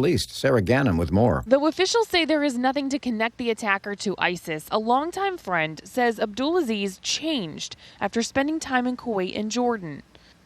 fleeced. Sarah Gannon with more. Though officials say there is nothing to connect the attacker to ISIS, a longtime friend says Abdulaziz changed after spending time in Kuwait and Jordan.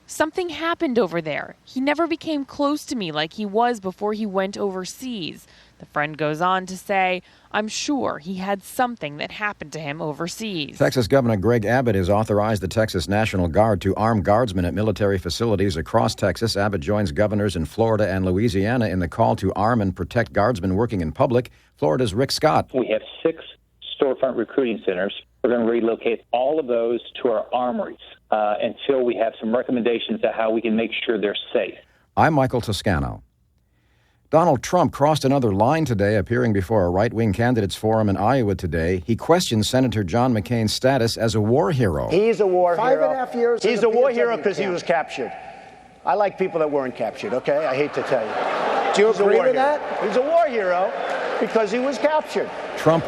Something happened over there. He never became close to me like he was before he went overseas. The friend goes on to say, I'm sure he had something that happened to him overseas. Texas Governor Greg Abbott has authorized the Texas National Guard to arm guardsmen at military facilities across Texas. Abbott joins governors in Florida and Louisiana in the call to arm and protect guardsmen working in public. Florida's Rick Scott. We have 6 storefront recruiting centers. We're going to relocate all of those to our armories until we have some recommendations on how we can make sure they're safe. I'm Michael Toscano. Donald Trump crossed another line today, appearing before a right-wing candidates forum in Iowa today. He questioned Senator John McCain's status as a war hero. He's a war hero. 5.5 years. He's a war hero because he was captured. I like people that weren't captured, okay? I hate to tell you. Do you agree with that? He's a war hero because he was captured. Trump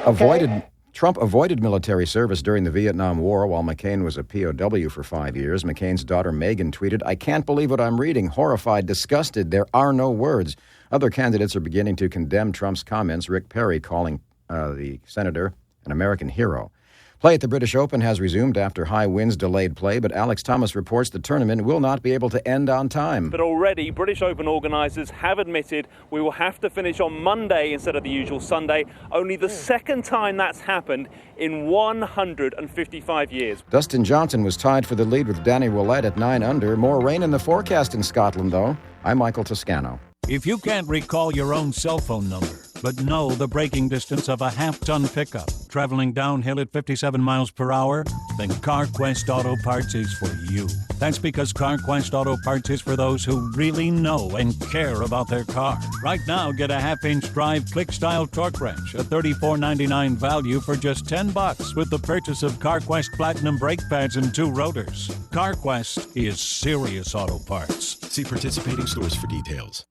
avoided military service during the Vietnam War while McCain was a POW for 5 years. McCain's daughter Megan tweeted, I can't believe what I'm reading. Horrified, disgusted. There are no words. Other candidates are beginning to condemn Trump's comments, Rick Perry calling the senator an American hero. Play at the British Open has resumed after high winds delayed play, but Alex Thomas reports the tournament will not be able to end on time. But already, British Open organisers have admitted we will have to finish on Monday instead of the usual Sunday. Only the second time that's happened in 155 years. Dustin Johnson was tied for the lead with Danny Willett at 9 under. More rain in the forecast in Scotland, though. I'm Michael Toscano. If you can't recall your own cell phone number, but know the braking distance of a half-ton pickup traveling downhill at 57 miles per hour, then CarQuest Auto Parts is for you. That's because CarQuest Auto Parts is for those who really know and care about their car. Right now, get a half-inch drive click-style torque wrench, a $34.99 value for just $10 with the purchase of CarQuest Platinum brake pads and 2 rotors. CarQuest is serious auto parts. See participating stores for details.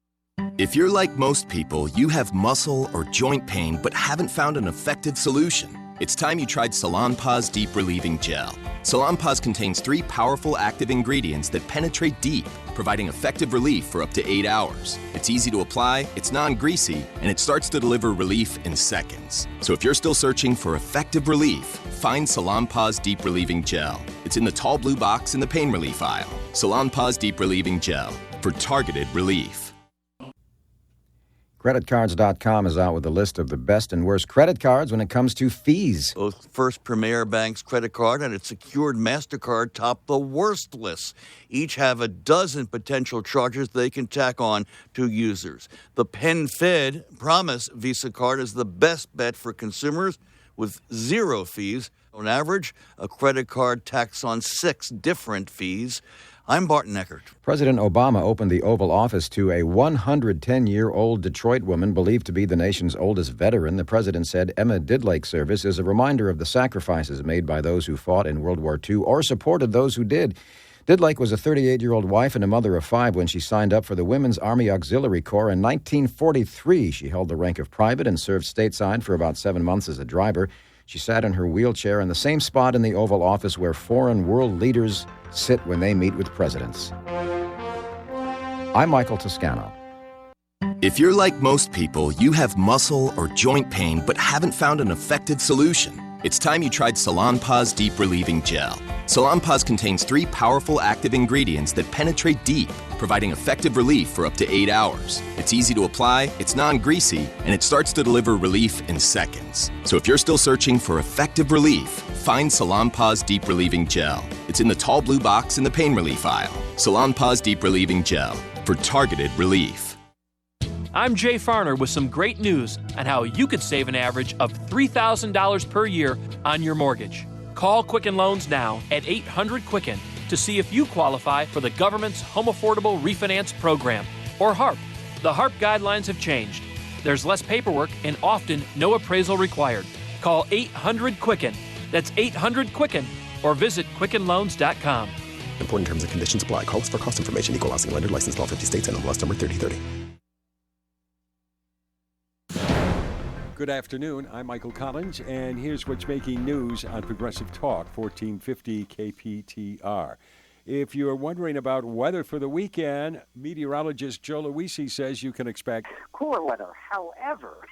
If you're like most people, you have muscle or joint pain but haven't found an effective solution. It's time you tried Salonpas Deep Relieving Gel. Salonpas contains 3 powerful active ingredients that penetrate deep, providing effective relief for up to 8 hours. It's easy to apply, it's non-greasy, and it starts to deliver relief in seconds. So if you're still searching for effective relief, find Salonpas Deep Relieving Gel. It's in the tall blue box in the pain relief aisle. Salonpas Deep Relieving Gel for targeted relief. CreditCards.com is out with a list of the best and worst credit cards when it comes to fees. Both First Premier Bank's credit card and its secured MasterCard top the worst lists. Each have a dozen potential charges they can tack on to users. The PenFed Promise Visa card is the best bet for consumers with 0 fees. On average, a credit card tacks on 6 different fees. I'm Barton Eckert. President Obama opened the Oval Office to a 110-year-old Detroit woman believed to be the nation's oldest veteran. The president said Emma Didlake's service is a reminder of the sacrifices made by those who fought in World War II or supported those who did. Didlake was a 38-year-old wife and a mother of 5 when she signed up for the Women's Army Auxiliary Corps in 1943. She held the rank of private and served stateside for about 7 months as a driver. She sat in her wheelchair in the same spot in the Oval Office where foreign world leaders sit when they meet with presidents. I'm Michael Toscano. If you're like most people, you have muscle or joint pain but haven't found an effective solution. It's time you tried Salonpas Deep Relieving Gel. Salonpas contains 3 powerful active ingredients that penetrate deep, providing effective relief for up to 8 hours. It's easy to apply, it's non-greasy, and it starts to deliver relief in seconds. So if you're still searching for effective relief, find Salonpas Deep Relieving Gel. It's in the tall blue box in the pain relief aisle. Salonpas Deep Relieving Gel for targeted relief. I'm Jay Farner with some great news on how you could save an average of $3,000 per year on your mortgage. Call Quicken Loans now at 800-QUICKEN to see if you qualify for the government's Home Affordable Refinance Program, or HARP. The HARP guidelines have changed. There's less paperwork and often no appraisal required. Call 800-QUICKEN. That's 800-QUICKEN, or visit QuickenLoans.com. Important terms and conditions apply. Call us for cost information. Equal housing lender. Licensed in all 50 states and MLS number 3030. Good afternoon. I'm Michael Collins, and here's what's making news on Progressive Talk 1450 KPTR. If you're wondering about weather for the weekend, meteorologist Joe Luisi says you can expect cooler weather. However,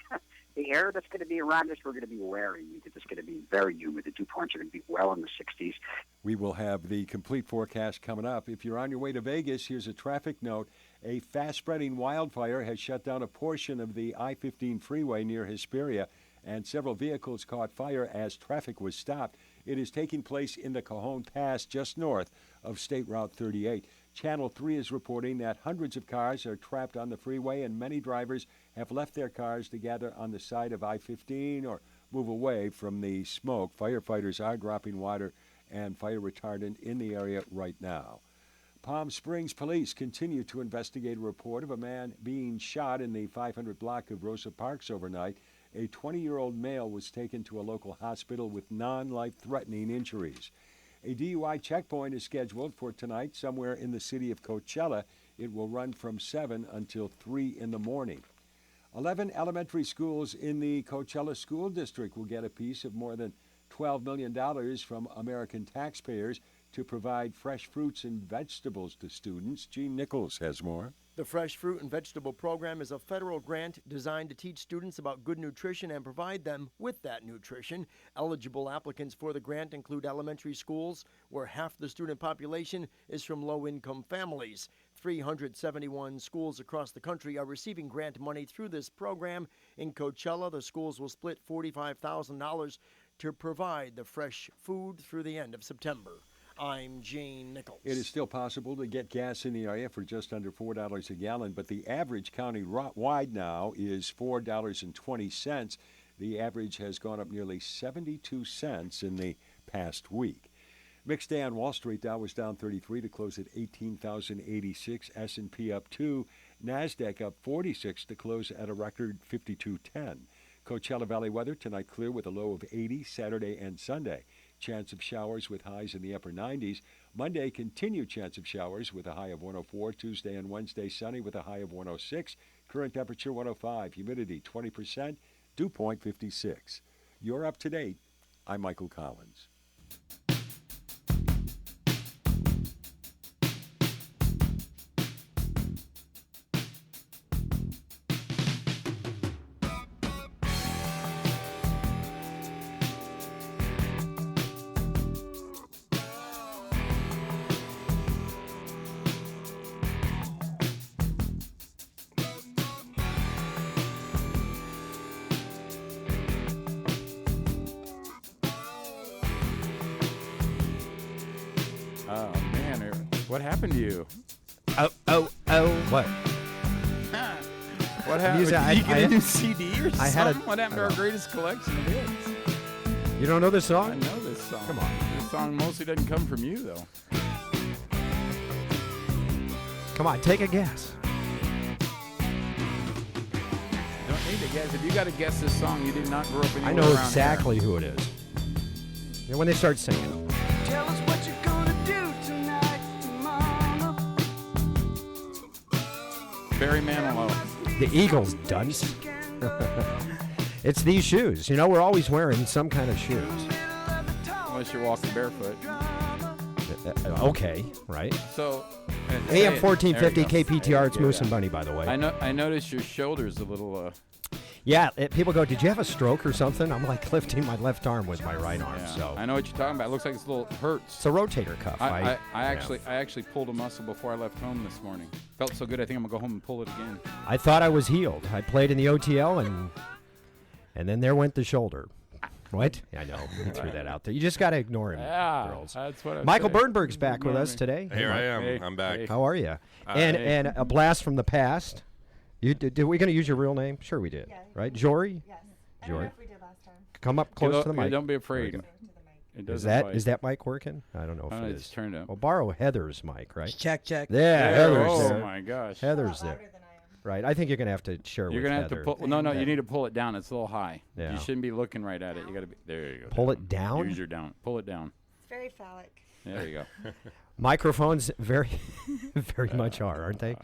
the air that's going to be around us, we're going to be wary. It's going to be very humid. The dew points are going to be well in the 60s. We will have the complete forecast coming up. If you're on your way to Vegas, here's a traffic note. A fast-spreading wildfire has shut down a portion of the I-15 freeway near Hesperia, and several vehicles caught fire as traffic was stopped. It is taking place in the Cajon Pass just north of State Route 38. Channel 3 is reporting that hundreds of cars are trapped on the freeway, and many drivers have left their cars to gather on the side of I-15 or move away from the smoke. Firefighters are dropping water and fire retardant in the area right now. Palm Springs police continue to investigate a report of a man being shot in the 500 block of Rosa Parks overnight. A 20-year-old male was taken to a local hospital with non-life-threatening injuries. A DUI checkpoint is scheduled for tonight somewhere in the city of Coachella. It will run from 7 until 3 in the morning. 11 elementary schools in the Coachella School District will get a piece of more than $12 million from American taxpayers to provide fresh fruits and vegetables to students. Gene Nichols has more. The Fresh Fruit and Vegetable Program is a federal grant designed to teach students about good nutrition and provide them with that nutrition. Eligible applicants for the grant include elementary schools where half the student population is from low-income families. 371 schools across the country are receiving grant money through this program. In Coachella, the schools will split $45,000 to provide the fresh food through the end of September. I'm Gene Nichols. It is still possible to get gas in the area for just under $4 a gallon, but the average county-wide now is $4.20. The average has gone up nearly 72 cents in the past week. Mixed day on Wall Street. Dow was down 33 to close at 18,086. S&P up 2. NASDAQ up 46 to close at a record 5210. Coachella Valley weather tonight clear with a low of 80 Saturday and Sunday. Chance of showers with highs in the upper 90s. Monday, continued chance of showers with a high of 104. Tuesday and Wednesday, sunny with a high of 106. Current temperature 105. Humidity 20%. Dew point 56. You're up to date. I'm Michael Collins. What happened to you? Oh. What? What happened? Did you get a new CD or something? What happened to our greatest collection of hits? You don't know this song? I know this song. Come on. This song mostly doesn't come from you, though. Come on, take a guess. You don't need to guess. If you got to guess this song, you did not grow up anywhere I know around exactly here. who it is. You know, when they start singing. Tell us what you're gonna do tonight, Mama. Barry Manilow. The Eagles, dunce. It's these shoes. You know, we're always wearing some kind of shoes. Unless you're walking barefoot. Okay, right. So, AM1450 KPTR, it's Moose and Bunny, by the way. I noticed your shoulder's a little... Yeah, people go, did you have a stroke or something? I'm like lifting my left arm with my right arm. Yeah, So I know what you're talking about. It looks like it's a little hurts. It's a rotator cuff. I actually pulled a muscle before I left home this morning. Felt so good, I think I'm going to go home and pull it again. I thought I was healed. I played in the OTL, and then there went the shoulder. What? I know. We threw that out there. You just got to ignore him, girls. That's what I'm Michael saying. Birnberg's back with us today. Here I am. Hey. I'm back. How are you? And a blast from the past. Did we going to use your real name? Sure we did. Yeah. Right? Jory? Yes. I don't know if we did last time. Come up close to the mic. Don't be afraid. Is that mic working? I don't know if it is. It's turned up. Well, borrow Heather's mic, right? Check. Yeah, Heather's there. Oh, my gosh. Heather's there. Right. I think you're going to have to share You're with going to Heather. have to pull. No, you need to pull it down. It's a little high. Yeah. You shouldn't be looking right at it. You got to be. There you go. Pull it down? Use your down. Pull it down. It's very phallic. There you go. Microphones very, very much are, aren't they?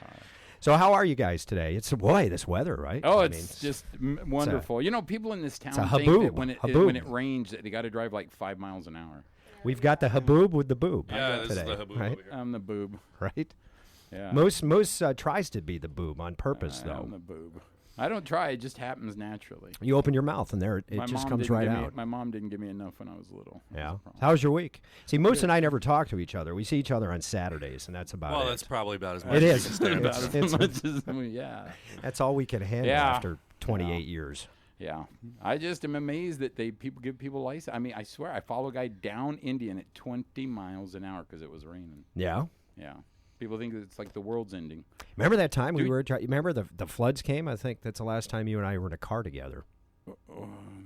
So how are you guys today? It's this weather, right? Oh, I it's just wonderful. You know, people in this town a think haboob. that when it rains, that they got to drive like 5 miles an hour. We've got the haboob with the boob. Yeah, this today, is the haboob right? over here. I'm the boob. Right? Yeah. Most tries to be the boob on purpose, though. I'm the boob. I don't try. It just happens naturally. You open your mouth, and there it My just mom comes didn't right give me- out. My mom didn't give me enough when I was little. Yeah. How's your week? See, Moose and I never talk to each other. We see each other on Saturdays, and that's about it. Well, that's probably about as much It as is. we can stand. About as much as yeah. That's all we can handle Yeah. after 28 years. Yeah, I just am amazed that people give people license. I mean, I swear, I follow a guy down Indian at 20 miles an hour because it was raining. Yeah. Yeah, people think it's like the world's ending. Remember that time we were? Remember the floods came? I think that's the last time you and I were in a car together.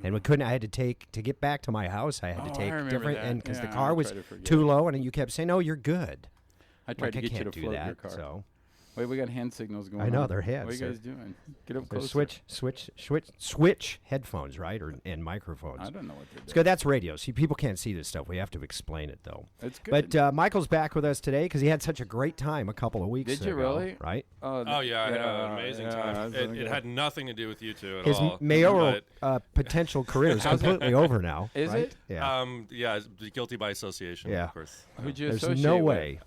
And we couldn't. I had to get back to my house. I had to take remember different, that. and because the Yeah, car I was tried to forget. too low, and you kept saying, "No, you're good." I tried to Like, get you can't to do float that, your car. so. Wait, we got hand signals going on. I know they're hands. What are you guys doing? Get up There's closer. switch headphones, right, and microphones. I don't know what they're It's good. That's radio. See, people can't see this stuff. We have to explain it, though. It's good. But Michael's back with us today because he had such a great time a couple of weeks Did you ago. really? Right? Oh, yeah, I had an amazing yeah, time. that's It had nothing to do with you two at His all. mayoral but- potential career is How's it? completely over now. Is right? it? Yeah. Yeah, guilty by association, Yeah. of course. Who'd you There's associate no with? way.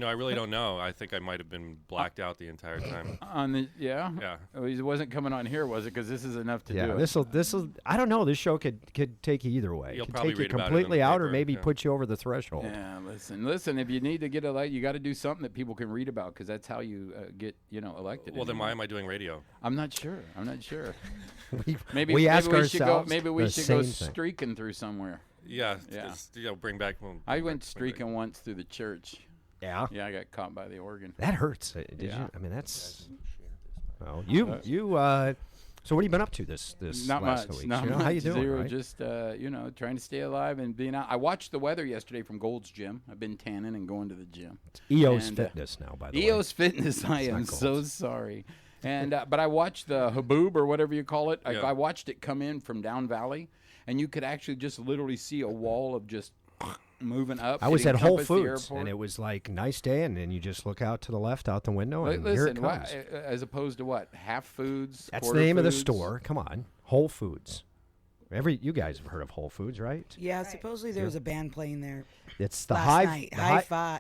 I really don't know. I think I might have been blacked out the entire time. Yeah. Oh, it wasn't coming on here, was it? Because this is enough to do Yeah, it. this'll. I don't know. This show could take you either way. You'll It could probably take you read about it in completely the out, or paper, maybe yeah. put you over the threshold. Yeah, listen. If you need to get elected, you got to do something that people can read about, because that's how you get, elected. Well, then why am I doing radio? I'm not sure. We maybe ask we should go. ourselves Maybe we the should go same thing. streaking through somewhere. Yeah, Yeah. bring back. I went streaking once through the church. Yeah. Yeah, I got caught by the organ. That hurts. Did Yeah. you? I mean, that's. Well, you. So what have you been up to this Not last much. week? Not How much. you doing? Zero. Right? Just trying to stay alive and being out. I watched the weather yesterday from Gold's Gym. I've been tanning and going to the gym. EOS And, Fitness now, by the way. EOS Fitness. I It's am not so Gold's. sorry. And but I watched the haboob or whatever you call it. Yeah. I watched it come in from down valley, and you could actually just literally see a wall of just moving up. I was It at Whole encompassed the Foods, airport. and it was like nice day, and then you just look out to the left, out the window, and here it Listen, comes. as opposed to what? Half Foods. That's the quarter name of the foods? store. Come on, Whole Foods. You guys have heard of Whole Foods, right? Yeah, supposedly there was a band playing there. It's the last Hive. night.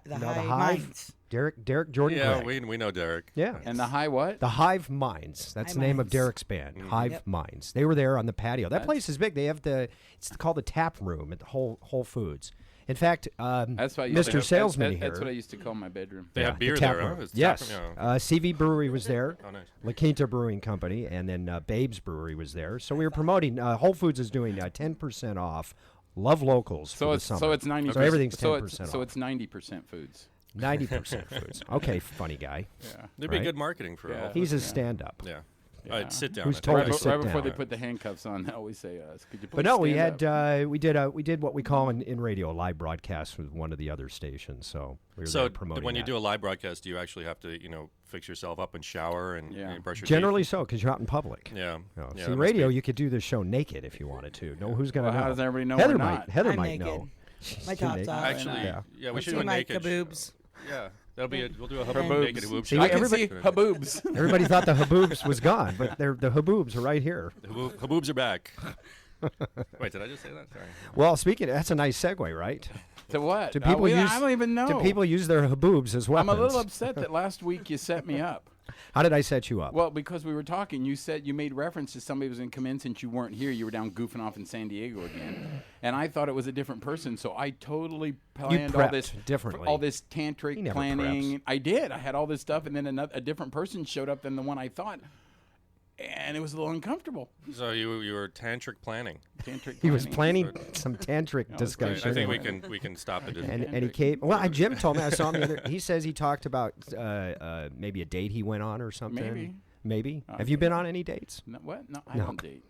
The The no, Hive the Hive. Minds. Derek Jordan. Yeah, Gregg. we know Derek. Yeah. And the high what? The Hive Minds. That's Hive the name of Minds. Derek's band. Mm-hmm. Hive Yep. Minds. They were there on the patio. That That's- place is big. They have it's called the Tap Room at the Whole Foods. In fact, That's why I used to Mr. have- Salesman here. That's what I used to call my bedroom. They have the beer tap there, huh? room. It's tap Yes. room, yeah. CV Brewery was there. Oh, nice. La Quinta Brewing Company, and then Babe's Brewery was there. So we were promoting. Whole Foods is doing 10% off. Love locals for the summer. So it's 90%. So everything's 10% so off. So it's 90% foods. 90% foods. Okay, funny guy. Yeah. There'd be Right? good marketing for Yeah. it. He's a stand-up. Yeah. All right, sit down. Who's I told think. to Right, sit right before down. they put the handcuffs on, they always say, "Could you please But no, we stand had up?" we did what we call in radio a live broadcast with one of the other stations. So we were So there promoting when you that. do a live broadcast, do you actually have to, fix yourself up and shower and, and brush your Generally teeth? so, because you're out in public. Yeah. Oh, Yeah, see, that must radio, be- you could do the show naked if you wanted to. No, who's going to Well, know? how does everybody know Heather we're might. not? Heather I'm might naked. know. My Too top's naked. off. Actually, Yeah. yeah, we Let's should see do a my naked. kaboobs. Yeah, we'll do a Haboobs. naked haboob See, show. I can everybody- see haboobs. Everybody thought the haboobs was gone, but the haboobs are right here. Haboobs are back. Wait, did I just say that? Sorry. Well, that's a nice segue, right? To what? Do people use? I don't even know. Do people use their haboobs as I'm weapons? a little upset that last week you set me up. How did I set you up? Well, because we were talking, you said you made reference to somebody was going to come in since you weren't here. You were down goofing off in San Diego again, and I thought it was a different person. So I totally planned all prepped this differently. all this He tantric never planning. preps. I did. I had all this stuff, and then a different person showed up than the one I thought, and it was a little uncomfortable. So you were tantric planning. Tantric. He was planning. planning some tantric discussion. I think we can stop it. And he came. Well, Jim told me I saw him the other. He says he talked about maybe a date he went on or something. Maybe. Have you been on any dates? No, what? No, I No. don't date.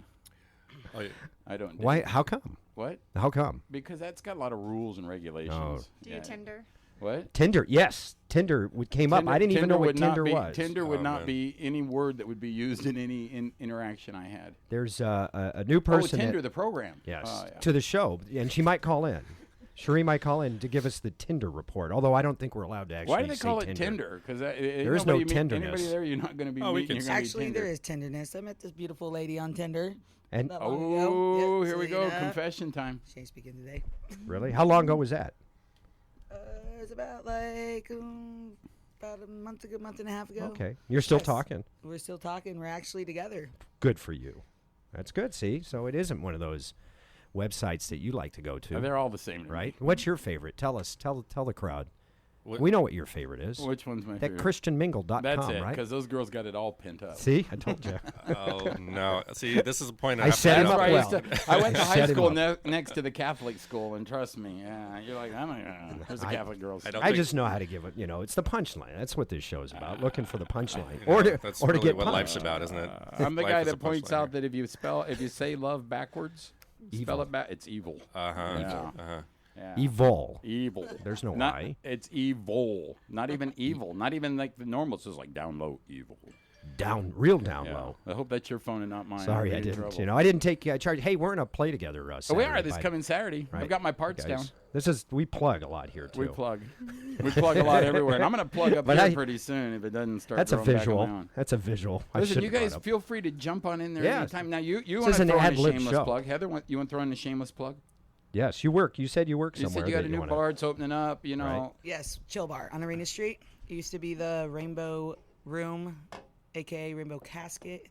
Oh, yeah. I don't. Date. Why? How come? What? How come? Because that's got a lot of rules and regulations. Oh. Do you Tinder? What? Tinder, yes. Tinder came up. I didn't even know what would not Tinder be- was. Tinder would Oh, not man. be any word that would be used in any interaction I had. There's a new person. Oh, Tinder, that- the program. Yes. Oh, yeah. To the show, and she might call in. Cherie might call in to give us the Tinder report. Although I don't think we're allowed to actually. Why do they say call it Tinder? Because there is no Anybody tenderness. there, you're not going to be. Oh, we meeting, can- you're gonna be Actually, Tinder. there is tenderness. I met this beautiful lady on Tinder. And Not long ago. here we go. Selena. Confession time. She ain't speaking today. really? How long ago was that? It's about like about a month and a half ago. Okay. You're still Yes. talking. We're still talking. We're actually together. Good for you. That's good. See, so it isn't one of those websites that you like to go to. They're all the same, to me. right? What's your favorite? Tell us. Tell the crowd. What- We know what your favorite is. Which one's my that favorite? ChristianMingle.com, That's it, right? because those girls got it all pent up. See, I told you. Oh no! See, this is a point. I set him up I, well. I went to high Set him school up. next to the Catholic school, and trust me, you're like, there's the Catholic girls. I just know how to give it. You know, it's the punchline. That's what this show's about. Looking for the punchline, You know, or to that's or to really get what punched. life's about, isn't it? I'm the Life guy is a that points punchline out that if you say love backwards, spell it back, it's evil. Yeah. Yeah. Evil. There's no Not, I. It's evil. Not even evil. Not even like the normal. It's just like down low evil. Real down Yeah. low. I hope that's your phone and not mine. Sorry, I'll I be in didn't. trouble. You know, I didn't take charge. Hey, we're in a play together. We Saturday are this by- coming Saturday. Right. I've got my parts Guys, down. This is we plug a lot here too. We plug. We plug a lot everywhere. And I'm going to plug up But here I- pretty soon if it doesn't start That's a growing back on visual. my own. That's a visual. I Listen, shouldn't you have guys brought up. feel free to jump on in there Yeah. anytime. Now, you This want is to an throw in a ad-lib shameless show. plug. Heather, you want to throw in a shameless plug? Yes, you work. You said you work You somewhere. said you got that a new wanna- bar. It's opening up, you know. Right. Yes, Chill Bar on Arena Street. It used to be the Rainbow Room, a.k.a. Rainbow Casket.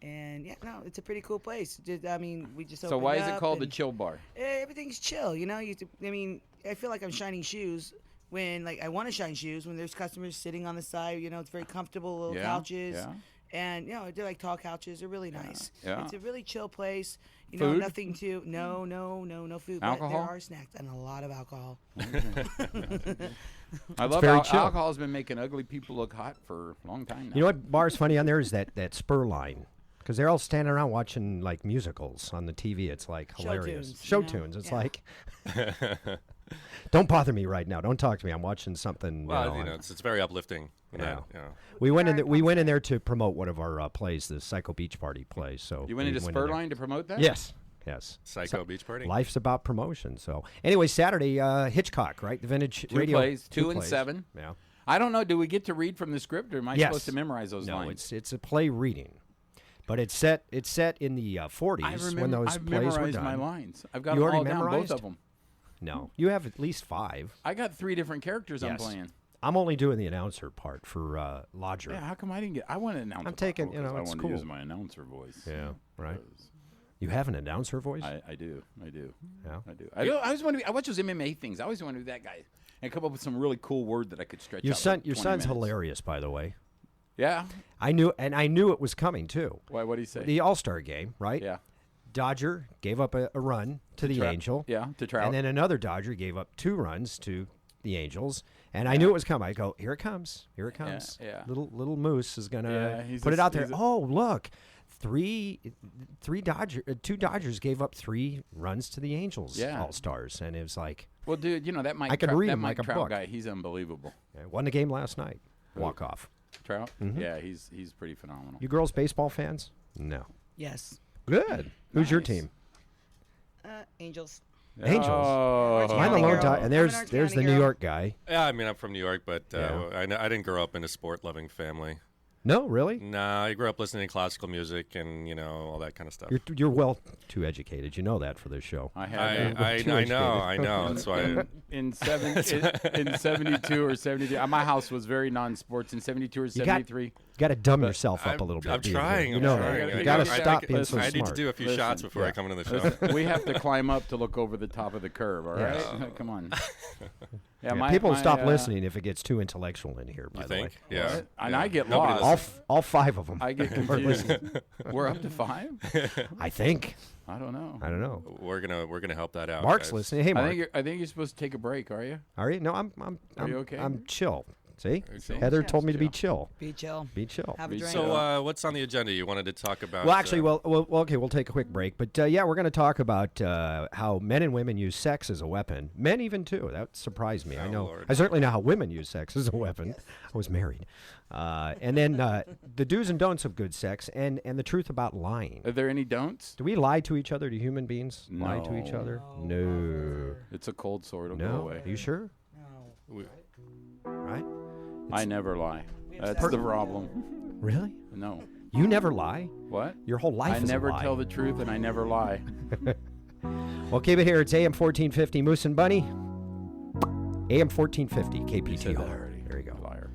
And, yeah, no, it's a pretty cool place. I mean, we just So opened why is it up called the and Chill Bar? everything's chill, you know? I feel like I'm shining shoes when, like, I want to shine shoes when there's customers sitting on the side. You know, it's very comfortable, little Yeah, couches. yeah. And, you know, they're like tall couches. They're really nice. yeah. It's a really chill place. You know, Food? nothing to, no food. But Alcohol? there are snacks and a lot of alcohol. I love very chill. alcohol's been making ugly people look hot for a long time now. You know what bar's funny on there is that spur line. Because they're all standing around watching like musicals on the TV. It's like Show hilarious. tunes, Show you know? tunes. It's Yeah. like, don't bother me right now. Don't talk to me. I'm watching something. Well, you know, it's very uplifting. Yeah. You know. We went in there to promote one of our plays, the Psycho Beach Party play. So You went we into in Spur there. Line to promote that? Yes. Psycho Beach Party. Life's about promotion. So anyway, Saturday, Hitchcock, right? The vintage Two radio plays, two and plays. 7. Yeah. I don't know. Do we get to read from the script, or am I Yes. supposed to memorize those No, lines? it's a play reading, but it's set in the 40s I remember, when those I've plays were memorized done. my lines. I've got You them all already down, both memorized? of them. No, you have at least 5. I got 3 different characters I'm Yes. playing. I'm only doing the announcer part for Lodger. Yeah, how come I didn't get? I want an announcer. I'm taking, part, you know, 'cause it's I want cool. to use my announcer voice. Yeah, right. You have an announcer voice? I do. Yeah. I do. I always want to. I watch those MMA things. I always want to be that guy and come up with some really cool word that I could stretch. Your out son, like your 20 son's minutes. hilarious, by the way. Yeah. I knew it was coming too. Why? What did he say? The All-Star game, right? Yeah. Dodger gave up a run to the Angel. Yeah, to Trout. And then another Dodger gave up 2 runs to the Angels. And I knew it was coming. I go, here it comes. Here it comes. Yeah. Little Moose is going to he's put a- it out there. he's a- Oh, look. 2 Dodgers gave up 3 runs to the Angels Yeah. All-Stars. And it was like, Well, dude, you know that Mike. I could Trout, read that him Mike like a Trout book. guy. He's unbelievable. won the game last night. Walk off. Trout. Mhm. Yeah, he's pretty phenomenal. You girls baseball fans? No. Yes. Good. Who's your Nice. team? Angels. Angels. Oh, I'm a lone tie. And there's Orange the County New girl. York guy. Yeah, I mean, I'm from New York, but Yeah. I didn't grow up in a sport-loving family. No, really? Nah, I grew up listening to classical music and all that kind of stuff. You're well too educated. You know that for this show. I I, have. I, Too I know, educated. I know. That's why. In 72 or 73, my house was very non-sports. In 72 or You 73, got to dumb yourself up a little bit. I'm do you? trying. You I'm know trying. that. I You got to gotta- stop I, being so I need to smart. do a few Listen, shots before I yeah. come into the show. listen, we have to climb up to look over the top of the curve. All right, Yes. come on. Yeah, people will stop listening if it gets too intellectual in here. By You the think? way, Yeah. And Yeah. I get Nobody lost. all 5 of them. I get are confused. listening. We're up to 5. I think. I don't know. I don't know. We're gonna help that out. Mark's guys. listening. Hey, Mark. I think you're supposed to take a break. Are you? Are you? No, I'm you okay? I'm chill. See? chill? Heather Yeah, told me to be chill. chill. Be chill. Be chill. Have a drink. So, what's on the agenda? You wanted to talk about? Well, actually, okay, we'll take a quick break. But, yeah, we're going to talk about how men and women use sex as a weapon. Men even, too. That surprised me. I know. Lord. I certainly know how women use sex as a weapon. I was married. And then the do's and don'ts of good sex and the truth about lying. Are there any don'ts? Do we lie to each other? Do human beings lie to each No. other? No. It's a cold sore. It'll go No. away. Are you sure? We- Right? I never lie. That's the problem. Really? No. You never lie? What? Your whole life I is never a lie. tell the truth, and I never lie. Well, keep it here. It's AM 1450 Moose and Bunny. AM 1450 KPTR. There you go. Liar.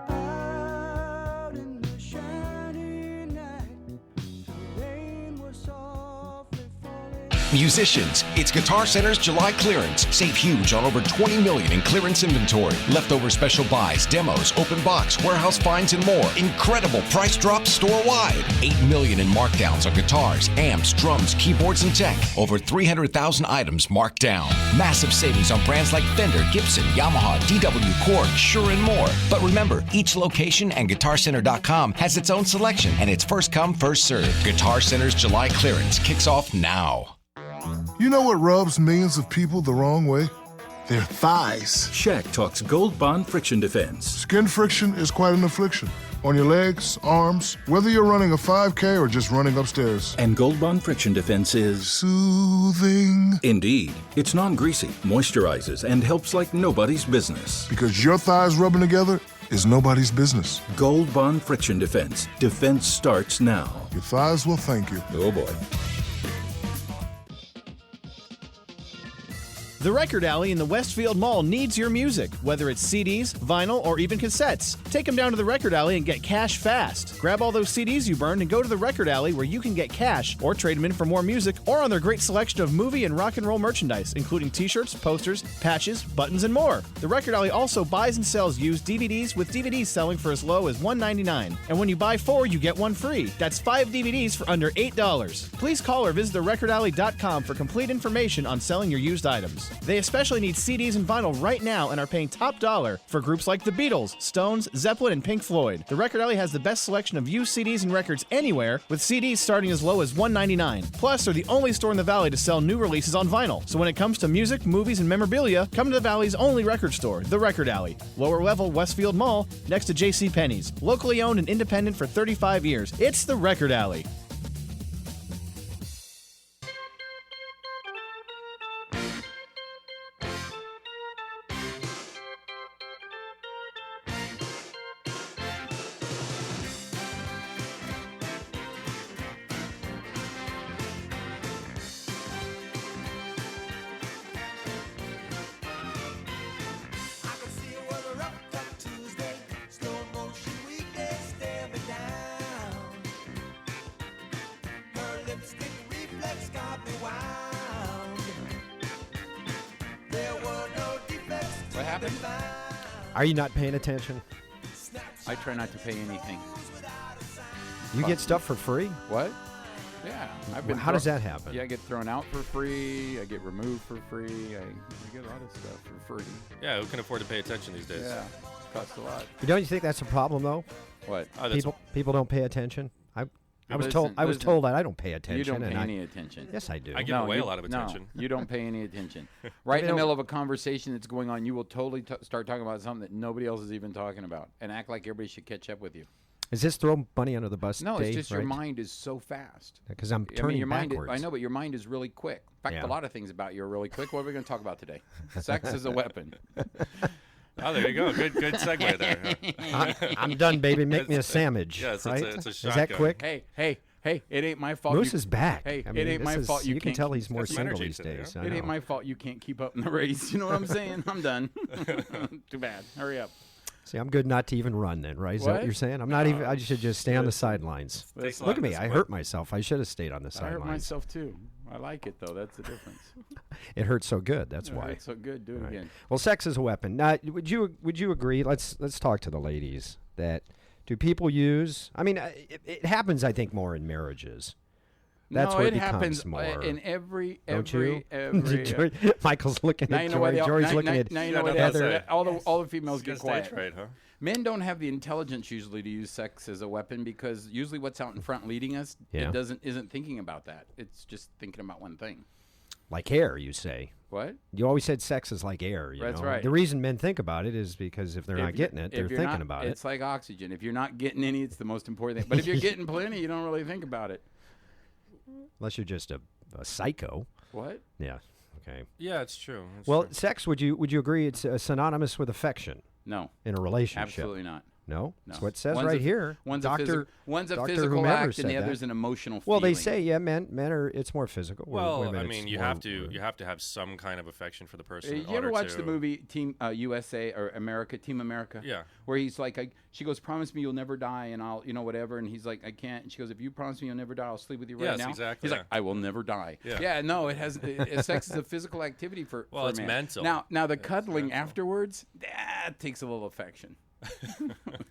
Out in the shining night, the rain was softly falling. Musicians, it's Guitar Center's July clearance. Save huge on over $20 million in clearance inventory. Leftover special buys, demos, open box, warehouse finds, and more. Incredible price drops store-wide. $8 million in markdowns on guitars, amps, drums, keyboards, and tech. Over 300,000 items marked down. Massive savings on brands like Fender, Gibson, Yamaha, DW, Korg, Shure, and more. But remember, each location and GuitarCenter.com has its own selection, and it's first come, first served. Guitar Center's July clearance kicks off now. You know what rubs millions of people the wrong way? Their thighs. Shaq talks Gold Bond Friction Defense. Skin friction is quite an affliction. On your legs, arms, whether you're running a 5K or just running upstairs. And Gold Bond Friction Defense is soothing. Indeed. It's non-greasy, moisturizes, and helps like nobody's business. Because your thighs rubbing together is nobody's business. Gold Bond Friction Defense. Defense starts now. Your thighs will thank you. Oh boy. The Record Alley in the Westfield Mall needs your music, whether it's CDs, vinyl, or even cassettes. Take them down to the Record Alley and get cash fast. Grab all those CDs you burned and go to the Record Alley where you can get cash or trade them in for more music or on their great selection of movie and rock and roll merchandise, including t-shirts, posters, patches, buttons, and more. The Record Alley also buys and sells used DVDs with DVDs selling for as low as $1.99. And when you buy 4, you get 1 free. That's 5 DVDs for under $8. Please call or visit therecordalley.com for complete information on selling your used items. They especially need CDs and vinyl right now and are paying top dollar for groups like the Beatles, Stones, Zeppelin, and Pink Floyd. The Record Alley has the best selection of used CDs and records anywhere, with CDs starting as low as $1.99. Plus, they're the only store in the Valley to sell new releases on vinyl. So when it comes to music, movies, and memorabilia, come to the Valley's only record store, the Record Alley. Lower level Westfield Mall, next to JCPenney's. Locally owned and independent for 35 years. It's the Record Alley. What happened? Are you not paying attention? I try not to pay anything. You get stuff for free? What? Yeah. How does that happen? Yeah, I get thrown out for free. I get removed for free. I get a lot of stuff for free. Yeah, who can afford to pay attention these days? Yeah, it costs a lot. But don't you think that's a problem, though? What? People don't pay attention. I was Listen, told that I don't pay attention. You don't pay any attention. Yes, I do. I give away a lot of attention. No, you don't pay any attention. Right in the middle of a conversation that's going on, you will totally start talking about something that nobody else is even talking about and act like everybody should catch up with you. Is this throw money under the bus? No, day, it's just right? your mind is so fast. Because I'm turning backwards. I know, but your mind is really quick. In fact, a lot of things about you are really quick. What are we going to talk about today? Sex is a weapon. Oh, there you go. Good segue there. I'm done, baby. Make me a sandwich. Yes, right? it's a Is shotgun. that quick? Hey, it ain't my fault. Moose is back. Hey, I mean, it ain't my fault. You can tell he's more single these today, days. huh? It ain't my fault you can't keep up in the race. You know what I'm saying? I'm done. Too bad. Hurry up. See, I'm good not to even run then, right? Is that what you're saying? I'm not even. I should just stay on the sidelines. Look at me. I hurt myself. I should have stayed on the sidelines. I hurt myself too. I like it though. That's the difference. It hurts so good. That's why. It hurts so good. Do it again. Well, sex is a weapon. Now, would you agree? Let's talk to the ladies. That do people use? I mean, it happens. I think more in marriages. That's no, where it becomes happens more. In every. Michael's looking at Jory. Jory's looking at Heather. All the females get quiet. Right, huh? Men don't have the intelligence usually to use sex as a weapon because usually what's out in front leading us isn't thinking about that. It's just thinking about one thing. Like air, you say. What? You always said sex is like air. That's know? right. The reason men think about it is because if they're not getting it, they're if you're thinking not- about it. It's like oxygen. If you're not getting any, it's the most important thing. But if you're getting plenty, you don't really think about it. Unless you're just a psycho. What? Yeah. Okay. Yeah, it's true. It's Well, true. sex. Would you agree it's synonymous with affection? No. In a relationship. Absolutely not. No? No. That's what it says One's right a- here. one's Doctor, a Dr. physical whomever act, said and the that. other's an emotional Well, they feeling. say, yeah, men are, it's more physical. Well, women, I it's mean, you more- have to have some kind of affection for the person. in You ever order watch to- the movie Team USA or America, Team America? Yeah. Where he's like, she goes, "Promise me you'll never die," and I'll, whatever. And he's like, "I can't." And she goes, "If you promise me you'll never die, I'll sleep with you right Yes, now." exactly, He's like, yeah. "I will never die." Yeah. No, it has. Sex is a physical activity for. Well, for a it's man. mental. Now the cuddling afterwards, that takes a little affection.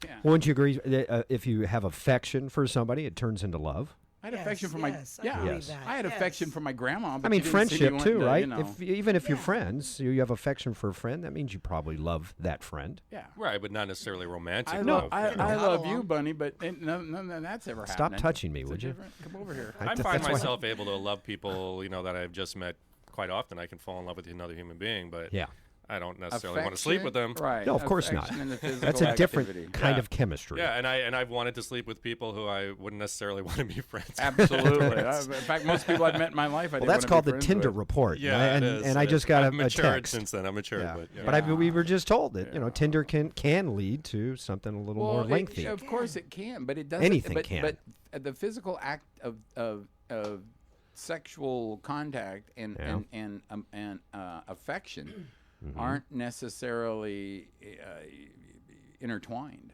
Yeah. Wouldn't you agree that if you have affection for somebody, it turns into love? I had affection for my I had affection for my grandma. But I mean, you didn't see me friendship want too, to, right? you know. Even if you're friends, you have affection for a friend. That means you probably love that friend. Yeah. Right, but not necessarily romantic. I love. love you, Bunny, but none of that's ever Stop happening. touching me, It's would a you? different- Come over here. I find myself able to love people, that I've just met quite often. I can fall in love with another human being, but Yeah. I don't necessarily want to sleep with them. Right. No, of course not. Affection and the physical That's a different activity. kind of chemistry. Yeah, and I've wanted to sleep with people who I wouldn't necessarily want to be friends with. Absolutely. In fact, most people I've met in my life, I Well, didn't that's wanna be called the friends Tinder with. report. Yeah, and it is, and I it just is. got I've a matured text since then. I'm matured, Yeah. but yeah. But we were just told that Tinder can lead to something a little more lengthy. Of course it can, but it doesn't. Anything but, can. But the physical act of sexual contact and affection aren't necessarily intertwined.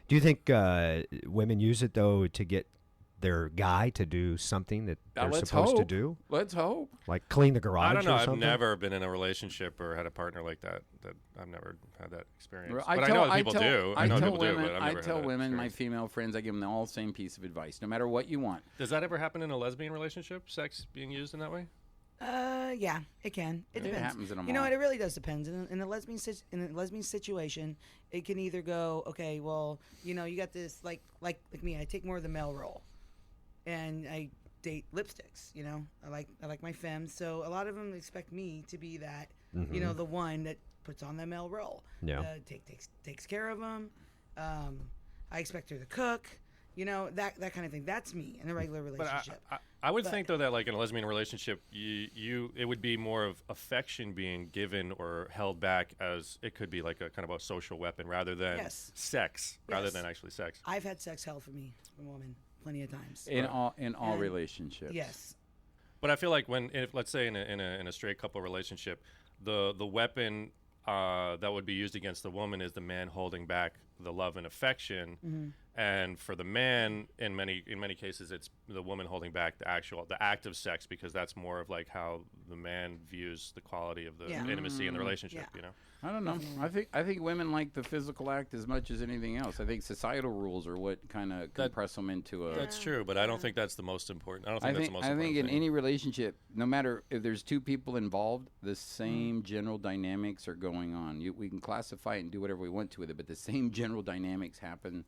Do you think women use it though to get their guy to do something that they're Let's supposed to hope. do? Let's hope. Like clean the garage I don't know. or I've something? never been in a relationship or had a partner like that. I've never had that experience. Well, But I know that people do. I know tell people do, women, but I've never I tell had that women, my experience. female friends, I give them all the same piece of advice. No matter what you want. Does that ever happen in a lesbian relationship? Sex being used in that way? Yeah, it can. It It depends. happens in them You know all. what? It really does depend. In a lesbian situation, it can either go, okay, well, you got this like me. I take more of the male role, and I date lipsticks. I like my femmes, so a lot of them expect me to be that, Mhm. the one that puts on the male role. Yeah. Takes care of them. I expect her to cook. That kind of thing. That's me in a regular relationship. But I would think though that like in a lesbian relationship, it would be more of affection being given or held back, as it could be like a kind of a social weapon rather than Yes. sex, rather Yes. than actually sex. I've had sex held for me from a woman plenty of times. In all And- relationships. Yes. But I feel like if let's say in a straight couple relationship, the weapon that would be used against the woman is the man holding back the love and affection, Mhm. and for the man, in many cases, it's the woman holding back the act of sex, because that's more of like how the man views the quality of the intimacy in the relationship. I don't know. I think women like the physical act as much as anything else. I think societal rules are what kind of compress them into a. That's true, but I don't think that's the most important. I don't think that's the most I important think in thing. any relationship, no matter if there's two people involved, the same general dynamics are going on. We can classify it and do whatever we want to with it, but the same general dynamics happen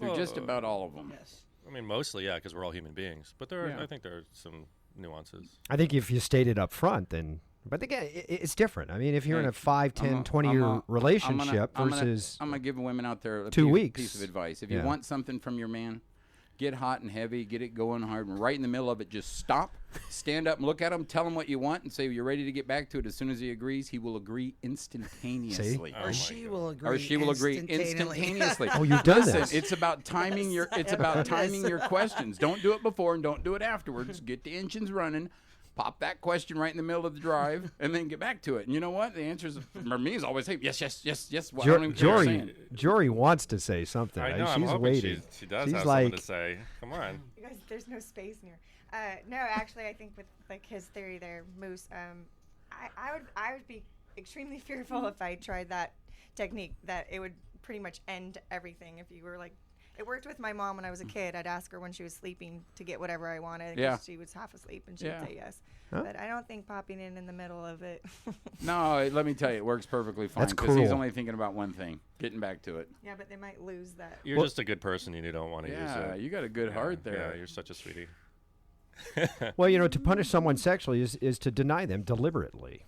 through just about all of them. Yes. I mean, mostly, yeah, because we're all human beings. But Yeah. I think there are some nuances. I think if you state it up front, then. But again, it's different. I mean, if you're in a 5, 10, 20-year relationship versus I'm gonna give women out there a 2 weeks. piece of advice. If you Yeah. want something from your man, get hot and heavy, get it going hard, and right in the middle of it, just stop, stand up and look at him, tell him what you want, and say you're ready to get back to it. As soon as he agrees, he will agree instantaneously. Or she will agree. Or she will agree instantaneously. Oh, you've done Listen, this. It's about timing your. It's about timing your questions. Don't do it before and don't do it afterwards. Get the engines running. Pop that question right in the middle of the drive, and then get back to it. And you know what? The answer is, for me, is always, hey, yes. Well, I don't even care what you're saying. Jory wants to say something. I know. She's I'm hoping waiting. she does She's have like, something to say. Come on. You guys, there's no space in here. No, actually, I think with like his theory there, Moose, I would be extremely fearful if I tried that technique. That it would pretty much end everything if you were like. It worked with my mom when I was a kid. I'd ask her when she was sleeping to get whatever I wanted. 'Cause Yeah. she was half asleep and she'd Yeah. say yes. Huh? But I don't think popping in the middle of it. No, let me tell you, it works perfectly fine. That's Because he's cruel. only thinking about one thing, getting back to it. Yeah, but they might lose that. You're just a good person, and you don't want to use it. Yeah, you got a good heart there. Yeah, you're such a sweetie. Well, to punish someone sexually is to deny them deliberately.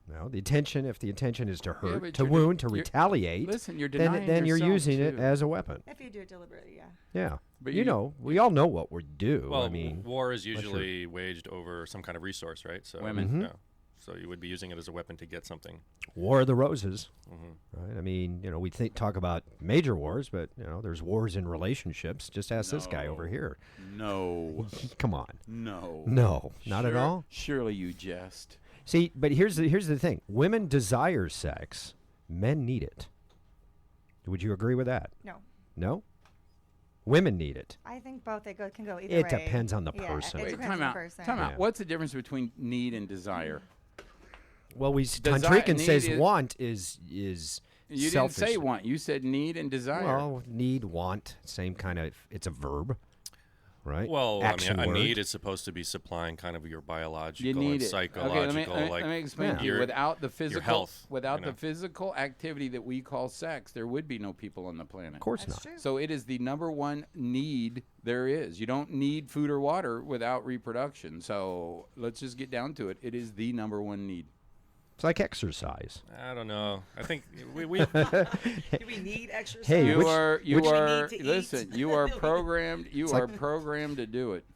No, the intention, if the intention is to hurt, but to you're wound, to you're- retaliate, listen, you're then denying you're yourself, using it too. as a weapon. If you do it deliberately, yeah. Yeah. But we all know what we do. Well, I mean, war is unless you're- usually waged over some kind of resource, right? So Women. Mhm. Yeah. So you would be using it as a weapon to get something. War of the Roses, Mhm. right? I mean, we talk about major wars, but there's wars in relationships. Just ask this guy over here. No. Come on. No. No, not at all. Surely you jest. See, but here's the thing: women desire sex, men need it. Would you agree with that? No. No. Women need it. I think both can go either It way. depends on the Yeah, person. It Wait, depends time on the out. person. Time out. Yeah. What's the difference between need and desire? Well, Desire- Tantrican need says is- want is You selfish. didn't say want. You said need and desire. Well, need, want, same kind of. It's a verb, right? Well, Action I mean, a word. need is supposed to be supplying kind of your biological You need and it. psychological, Okay, let me explain to you. your- Without the your physical, health, without you know. the physical activity that we call sex, there would be no people on the planet. Of course not. So it is the number one need there is. You don't need food or water without reproduction. So let's just get down to it. It is the number one need. It's like exercise. I don't know. I think we Do we need exercise? Hey, you which- are which- listen. You are programmed. You are programmed to do it.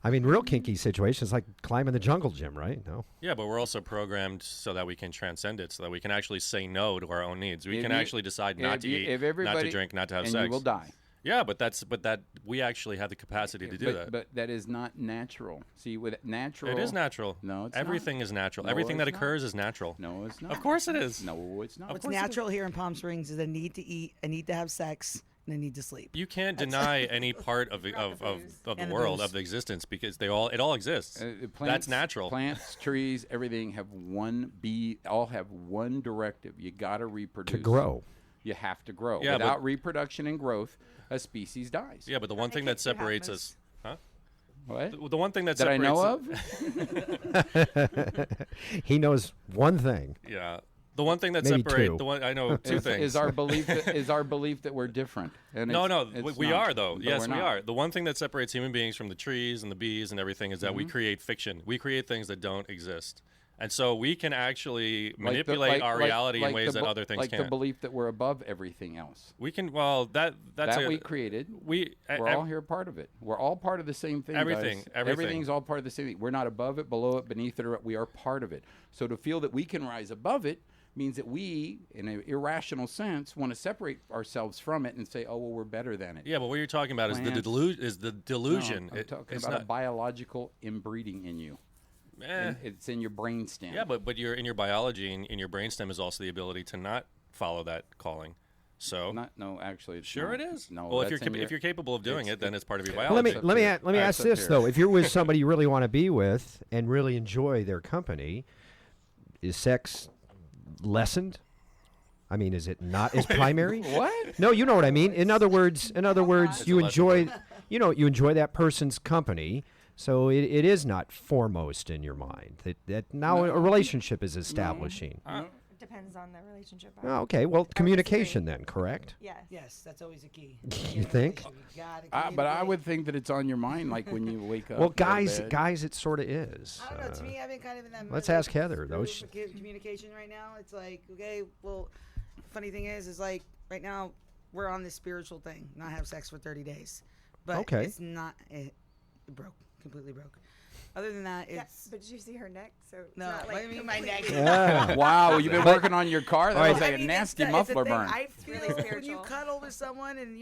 I mean, real kinky situations like climbing the jungle gym, right? No. Yeah, but we're also programmed so that we can transcend it, so that we can actually say no to our own needs. We If can you- actually decide if not to you- eat, if not to everybody- drink, not to have and sex. you will die. Yeah, but we actually have the capacity to do that. But that is not natural. See, with natural, It is natural. No, it's Everything not. is natural. No, Everything it's that not. occurs is natural. No, it's not. Of course it is. No, it's not. What's natural here in Palm Springs is a need to eat, a need to have sex, and a need to sleep. You can't deny any part of the And the world, booze. of the existence, because it all exists. Plants, That's natural. Plants, trees, everything all have one directive. You got to reproduce. To grow. You have to grow. Yeah, Without but- reproduction and growth, a species dies. Yeah, but the one thing that separates us, huh? What? The one thing that I separates know of? He knows one thing. Yeah. The one thing that Maybe separates two. the one I know two things Is our belief that we're different. And no, it's we not. are though. But Yes, we're we not. are. The one thing that separates human beings from the trees and the bees and everything is that we Mhm. create fiction. We create things that don't exist, and so we can actually Like the- manipulate our reality in like ways the that other things like can't. the belief that we're above everything else. We can. Well, that's that we created. We're all here part of it. We're all part of the same thing. Everything, guys. everything. Everything's all part of the same thing. We're not above it, below it, beneath it, or we are part of it. So to feel that we can rise above it means that we, in an irrational sense, want to separate ourselves from it and say, "Oh, well, we're better than it." Yeah, but what you're talking about is the Plants. delusion. No, I'm talking it's about a not. biological inbreeding in you. Eh. It's in your brainstem. Yeah, but you're in your biology and in your brainstem is also the ability to not follow that calling. So actually, it's sure not. it is. No, well, if that's you're in your- if you're capable of doing it, then it's part of your Well, biology. let me ask this though: if you're with somebody you really want to be with and really enjoy their company, is sex lessened? I mean, is it not as primary? What? No, you know what I mean. In other words, It's you a enjoy, you enjoy that person's company, so it is not foremost in your mind that now a relationship is establishing. It depends on the relationship. Oh, okay, well, communication then, correct? Yes. Yes, that's always a key. You think? You gotta But I communicate. would think that it's on your mind, like when you wake up. Well, go to guys, bed. it sort of is. I don't know. To me, I've been kind of in that. Let's mode, ask Heather, though. through communication right now. It's like, okay, well, funny thing is like right now we're on this spiritual thing, not have sex for 30 days, but Okay. it's not. It broke, completely broke. Other than that, Yeah, it's but did you see her neck? So it's no. not What like do you mean my neck? Yeah. Wow, you've been working on your car. That All right. was like I a mean, nasty it's muffler a thing. burn. I feel really when you spiritual. cuddle with someone and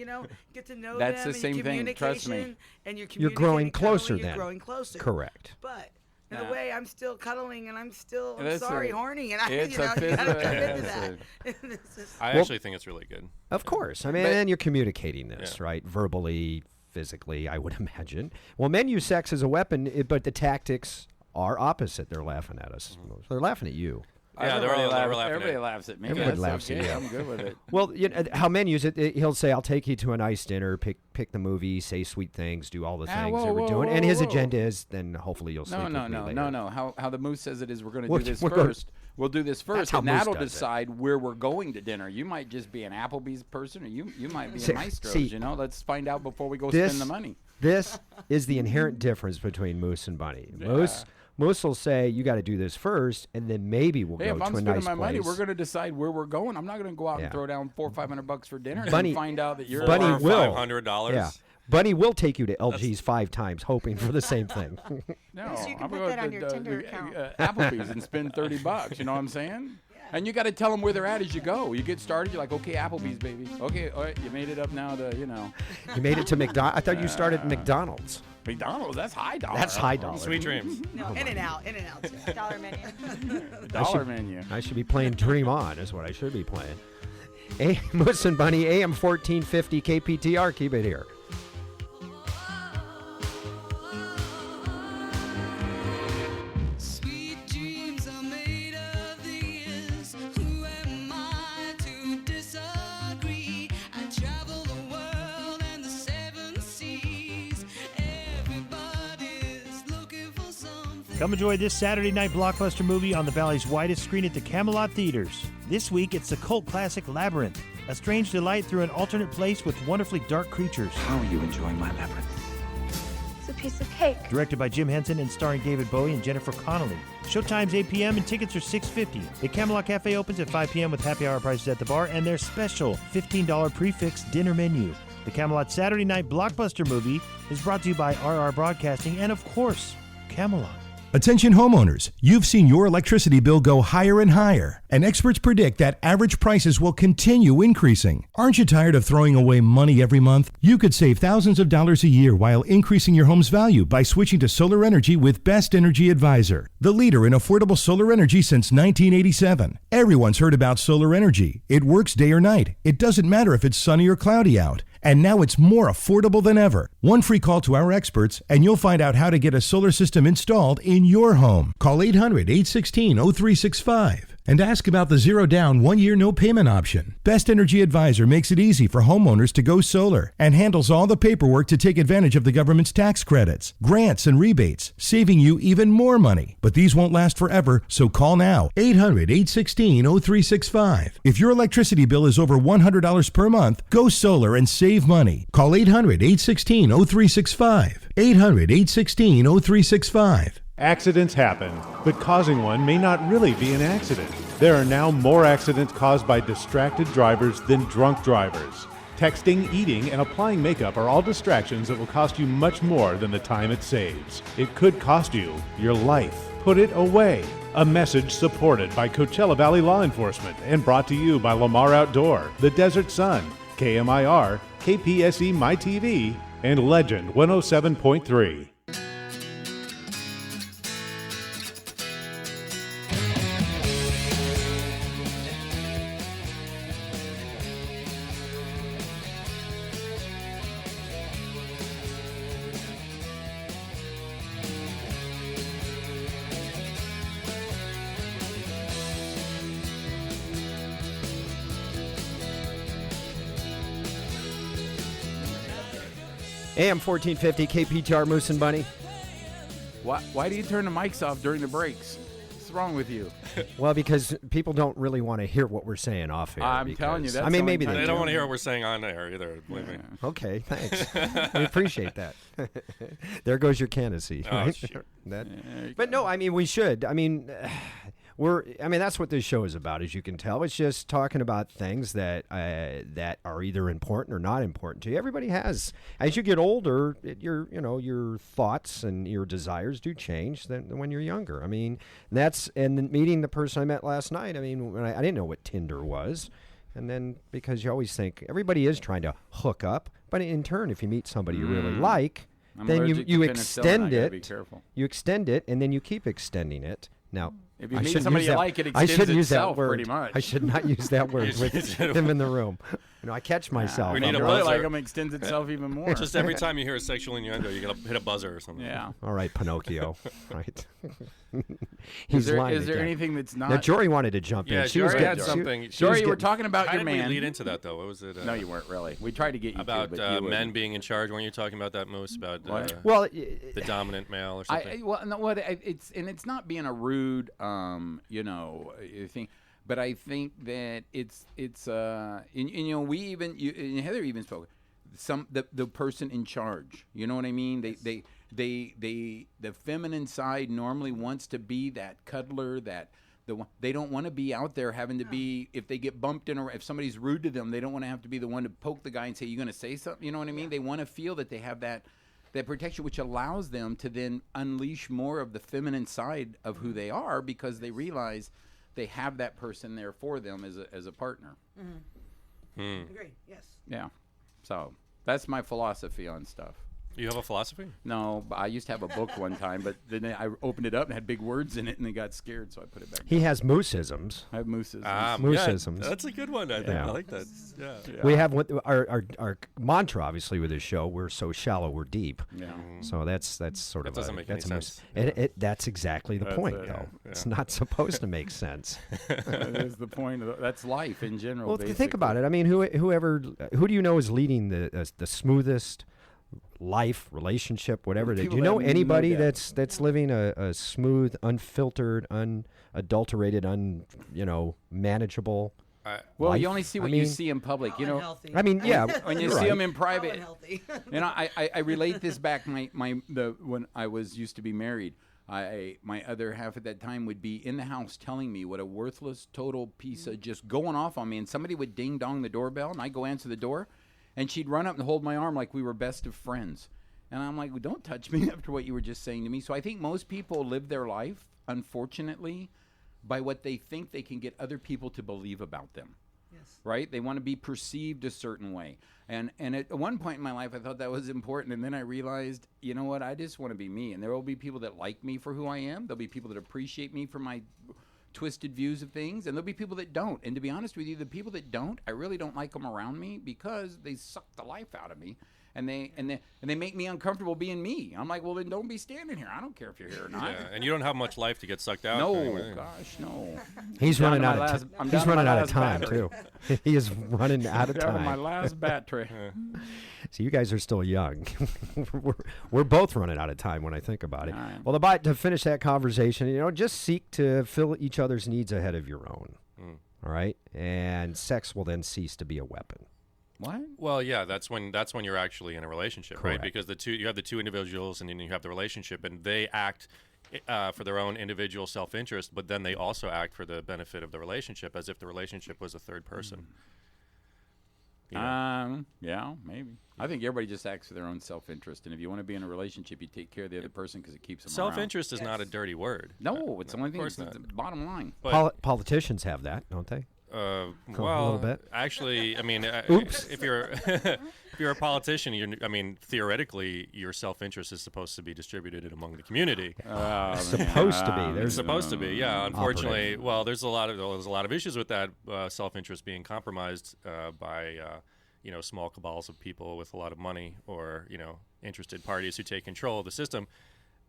get to know That's them the and same your thing, trust me. communication and you're You're growing communicating, cuddling, closer you're then. growing closer. Correct. But in Nah. a way, I'm still cuddling and I'm still That's sorry, a- horny, and I it's you a know you gotta physical- come into yes, that. It's just- I actually think it's really good. Of course. I mean, But- and you're communicating this, Yeah. right? Verbally, physically, I would imagine. Well, men use sex as a weapon, but the tactics are opposite. They're laughing at us. They're laughing at you. Yeah, they're all laughing at Everybody it. laughs at me. Everybody That's laughs at okay. you. I'm good with it. Well, how men use it, he'll say, I'll take you to a nice dinner, pick the movie, say sweet things, do all the things whoa, that we're whoa, doing. whoa, and his whoa. agenda is, then hopefully you'll sleep No, with me later. no. How the moose says it is, we're going to We're- do this we're gonna- first. We'll do this first, how and Moose that'll does it. decide where we're going to dinner. You might just be an Applebee's person, or you might be See- a Maestro's. see, You know, let's find out before we go this- spend the money. This is the inherent difference between Moose and Bunny. Moose will say, you got to do this first, and then maybe we'll go to a nice place. If I'm spending my money, we're going to decide where we're going. I'm not going to go out and throw down $400 or $500 for dinner and then find out that you're Bunny will. $500. Yeah. Bunny will take you to LG's 5 times, hoping for the same thing. No, So you can I'm put going that on to your Tinder account. Applebee's and spend $30. You know what I'm saying? And you got to tell them where they're at as you go. You get started, you're like, okay, Applebee's, baby. Okay, all right, you made it up now to, You made it to McDonald's. I thought you started at McDonald's. McDonald's, that's high dollar. That's high dollar. Sweet dreams. No, In-N-Out. Dollar menu. Dollar menu. I should be playing Dream On is what I should be playing. Moose and Bunny, AM 1450 KPTR. Keep it here. Come enjoy this Saturday night blockbuster movie on the Valley's widest screen at the Camelot Theaters. This week, it's the cult classic Labyrinth, a strange delight through an alternate place with wonderfully dark creatures. How are you enjoying my labyrinth? It's a piece of cake. Directed by Jim Henson and starring David Bowie and Jennifer Connelly. Showtime's 8 p.m. and tickets are $6.50. The Camelot Cafe opens at 5 p.m. with happy hour prices at the bar and their special $15 prefix dinner menu. The Camelot Saturday night blockbuster movie is brought to you by RR Broadcasting and, of course, Camelot. Attention homeowners, you've seen your electricity bill go higher and higher, and experts predict that average prices will continue increasing. Aren't you tired of throwing away money every month? You could save thousands of dollars a year while increasing your home's value by switching to solar energy with Best Energy Advisor, the leader in affordable solar energy since 1987. Everyone's heard about solar energy. It works day or night. It doesn't matter if it's sunny or cloudy out. And now it's more affordable than ever. One free call to our experts, and you'll find out how to get a solar system installed in your home. Call 800-816-0365 and ask about the zero-down, 1-year no-payment option. Best Energy Advisor makes it easy for homeowners to go solar and handles all the paperwork to take advantage of the government's tax credits, grants, and rebates, saving you even more money. But these won't last forever, so call now. 800-816-0365. If your electricity bill is over $100 per month, go solar and save money. Call 800-816-0365. 800-816-0365. Accidents happen, but causing one may not really be an accident. There are now more accidents caused by distracted drivers than drunk drivers. Texting, eating, and applying makeup are all distractions that will cost you much more than the time it saves. It could cost you your life. Put it away. A message supported by Coachella Valley Law Enforcement and brought to you by Lamar Outdoor, The Desert Sun, KMIR, KPSE My TV, and Legend 107.3. AM 1450 KPTR Moose and Bunny. Why do you turn the mics off during the breaks? What's wrong with you? Well, because people don't really want to hear what we're saying off air. I'm telling you, that's I mean, maybe they don't want to hear what we're saying on air either. Believe me. Okay, thanks. We appreciate that. There goes your candidacy. Oh, Right? shoot. But no, I mean, we should. I mean, that's what this show is about, as you can tell. It's just talking about things that are either important or not important to you. Everybody has. As you get older, your thoughts and your desires do change than when you're younger. I mean, and meeting the person I met last night. I mean, when I didn't know what Tinder was, and then because you always think everybody is trying to hook up, but in turn, if you meet somebody you really like, then you extend it. Be careful. You extend it, and then you keep extending it. Now, if you meet somebody you like, it I extends shouldn't use that itself word. pretty much. I should not use that word with him in the room. I catch myself. We need a really buzzer. like him extends itself even more. Just every time you hear a sexual innuendo, you gotta hit a buzzer or something. Yeah. All right, Pinocchio. Right. Is there lying again. anything that's not? Now, Jory wanted to jump in. She was Jory getting had something. Jory, you were talking about How your did man. we lead into that though? What was it? No, you weren't really. We tried to get you about to, but you men being in charge. Weren't you talking about that, Moose? About the dominant male or something? It's not being a rude, thing. But I think that it's we even and Heather even spoke. the person in charge. You know what I mean? The feminine side normally wants to be that cuddler, they don't want to be out there having to be, if they get bumped in, or if somebody's rude to them, they don't want to have to be the one to poke the guy and say, "You going to say something?" You know what I mean? They want to feel that they have that protection, which allows them to then unleash more of the feminine side of who they are, because they realize they have that person there for them as a partner. Agree. Yes. Yeah. So that's my philosophy on stuff. You have a philosophy? No, but I used to have a book one time, but then I opened it up and had big words in it, and they got scared, so I put it back. He has moose-isms. I have moose-isms. Moose-isms. Yeah, that's a good one. I think. I like that. Yeah. We have our mantra, obviously, with this show. We're so shallow, we're deep. Yeah. So that's sort of doesn't make any sense. That's exactly the point, though. Yeah. It's not supposed to make sense. That is the point. That's life in general. Well, basically. think about it. I mean, who do you know is leading the smoothest life, relationship, whatever? Do you know anybody that's living a smooth, unfiltered, unadulterated, manageable? Well, life? you only see what you see in public, you know. Healthy. I mean, yeah, when you you're see right. them in private. Healthy. You know, I relate this back when I used to be married. My other half at that time would be in the house telling me what a worthless, total piece of just going off on me, and somebody would ding dong the doorbell, and I'd go answer the door, and she'd run up and hold my arm like we were best of friends. And I'm like, well, don't touch me after what you were just saying to me. So I think most people live their life, unfortunately, by what they think they can get other people to believe about them. Yes. Right? They want to be perceived a certain way. And at one point in my life, I thought that was important. And then I realized, you know what? I just want to be me. And there will be people that like me for who I am. There'll be people that appreciate me for my twisted views of things, and there'll be people that don't. And to be honest with you, the people that don't, I really don't like them around me, because they suck the life out of me, and they make me uncomfortable being me. I'm like, well, then don't be standing here. I don't care if you're here or not. Yeah, and you don't have much life to get sucked out. No, anyway. gosh, no. He's running out of time too. He is running out of time. My last battery. So you guys are still young. we're both running out of time when I think about it. All right. Well, to finish that conversation, just seek to fill each other's needs ahead of your own. All right, and sex will then cease to be a weapon. What? Well, yeah, that's when you're actually in a relationship, Correct. right? Because you have the two individuals, and then you have the relationship, and they act for their own individual self-interest, but then they also act for the benefit of the relationship, as if the relationship was a third person. Yeah, maybe. I think everybody just acts for their own self-interest, and if you want to be in a relationship, you take care of the other person because it keeps them around. Self-interest is not a dirty word. No, it's the only thing. course It's not. the bottom line. But Politicians have that, don't they? well, a little bit. actually, I mean, Oops. if you're if you're a politician, theoretically, your self-interest is supposed to be distributed among the community. Supposed to be. It's supposed to be, yeah. Unfortunately, well, there's a lot of issues with that self-interest being compromised by small cabals of people with a lot of money, or interested parties who take control of the system.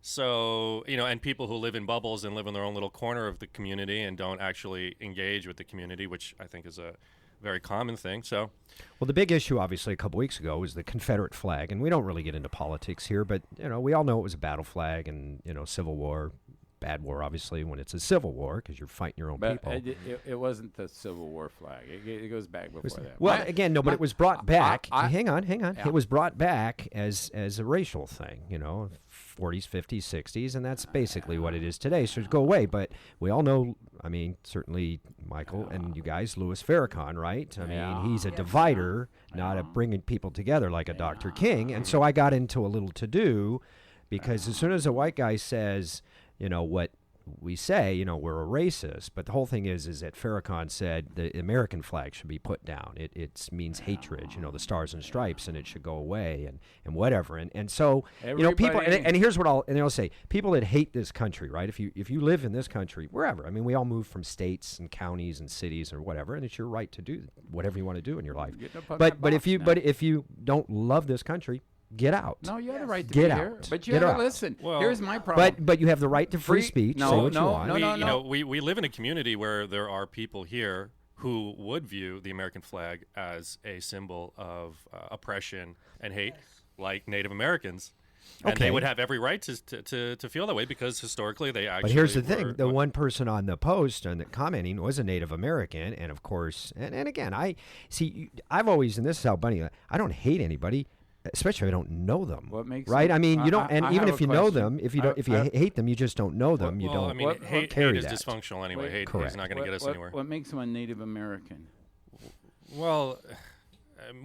So, and people who live in bubbles and live in their own little corner of the community and don't actually engage with the community, which I think is a very common thing. So, well, the big issue, obviously, a couple weeks ago was the Confederate flag, and we don't really get into politics here, but we all know it was a battle flag, and Civil War, bad war, obviously, when it's a civil war because you're fighting your own people. It wasn't the Civil War flag. It goes back before that. Well, again, no, but it was brought back. Hang on. Yeah. It was brought back as a racial thing, 40s, 50s, 60s, and that's basically what it is today. So go away. But we all know, certainly Michael and you guys, Louis Farrakhan, right? He's a divider, not a bringing people together like a Dr. King. And so I got into a little to-do because as soon as a white guy says, what we say, we're a racist, but the whole thing is that Farrakhan said the American flag should be put down. It means hatred, the stars and stripes, and it should go away, and whatever. And so, people, and here's what I'll say: people that hate this country, right? If you live in this country, wherever, we all move from states and counties and cities or whatever, and it's your right to do whatever you want to do in your life. But if you don't love this country, get out. No, you have the right to get be out. here, but you get have out. to listen. Well, here's my problem. But you have the right to free speech. Say what you want. We live in a community where there are people here who would view the American flag as a symbol of oppression and hate, like Native Americans. And Okay. they would have every right to feel that way because historically they actually. But here's the were- thing: the one person on the post and the commenting was a Native American, and of course, and again, I've always, and this is how funny, I don't hate anybody, especially if I don't know them. What makes right? them- I mean, you don't, and I even have if a you know question. them, if you don't, if you hate them, you just don't know them. You Well, don't I mean, hate carry is that. dysfunctional anyway. Wait, Hate correct. is not going to get us anywhere. What makes them a Native American? Well,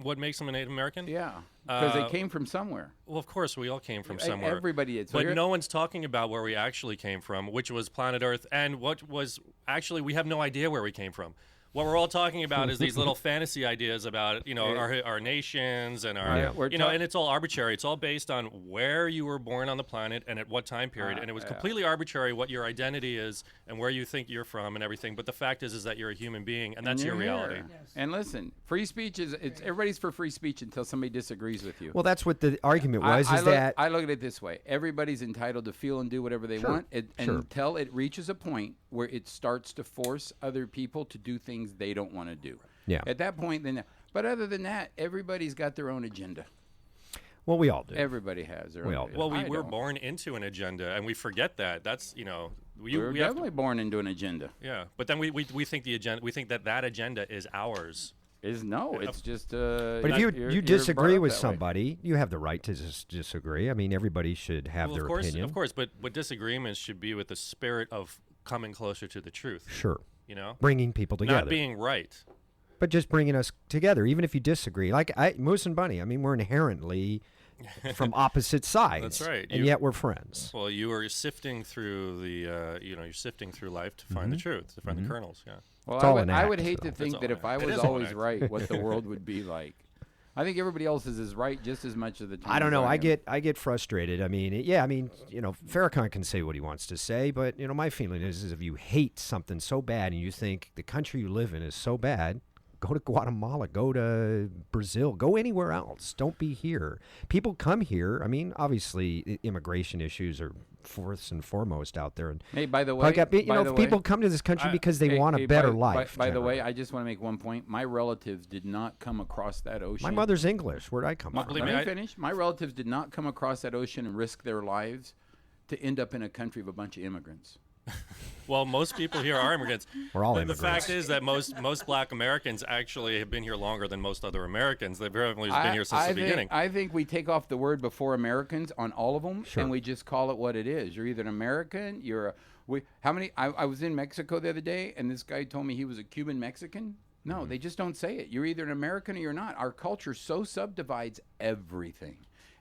what makes them a Native American? Yeah, because they came from somewhere. Well, of course, we all came from E- somewhere. everybody did. So But you're- no one's talking about where we actually came from, which was planet Earth, and what was actually, we have no idea where we came from. What we're all talking about is these little fantasy ideas about, our nations and our, and it's all arbitrary. It's all based on where you were born on the planet and at what time period. And it was completely arbitrary what your identity is and where you think you're from and everything. But the fact is that you're a human being, and that's your you're reality. here. And listen, free speech everybody's for free speech until somebody disagrees with you. Well, that's what the argument was. I look at it this way: everybody's entitled to feel and do whatever they Sure, want, sure. until it reaches a point where it starts to force other people to do things they don't want to do. Yeah. At that point, then. But other than that, everybody's got their own agenda. Well, we all do. Everybody has their We own all agenda. Well, we I were don't. born into an agenda, and we forget that. That's, We were we have to- definitely born into an agenda. Yeah, but then we think the agenda. We think that agenda is ours. It's just. But if you disagree with somebody, you have the right to disagree. I mean, everybody should have their opinion. Of course, but disagreements should be with the spirit of coming closer to the truth. Sure. Bringing people together. not being right. But just bringing us together, even if you disagree. Like Moose and Bunny, I mean, we're inherently from opposite sides. That's right. And yet we're friends. Well, you are sifting through you're sifting through life to find the truth, to find the kernels. Yeah. Well, It's all an I would act, hate though. to think It's that all if an I act. It was is all an always act. right, what the world would be like. I think everybody else's is right just as much of the time. I don't know. as I get frustrated. I mean, Farrakhan can say what he wants to say, but my feeling is if you hate something so bad and you think the country you live in is so bad, go to Guatemala, go to Brazil, go anywhere else. Don't be here. People come here. I mean, obviously, immigration issues are first and foremost out there. And Hey, by the way, people come to this country because they want a better life. By the way, I just want to make one point. My relatives did not come across that ocean. My mother's English. Where'd I come from? Let me finish. My relatives did not come across that ocean and risk their lives to end up in a country of a bunch of immigrants. Well, most people here are immigrants. We're all The immigrants. fact is that most Black Americans actually have been here longer than most other Americans. They've probably been here since the beginning. I think we take off the word before Americans on all of them, Sure. and we just call it what it is. You're either an American, I was in Mexico the other day, and this guy told me he was a Cuban Mexican. No, they just don't say it. You're either an American or you're not. Our culture so subdivides everything.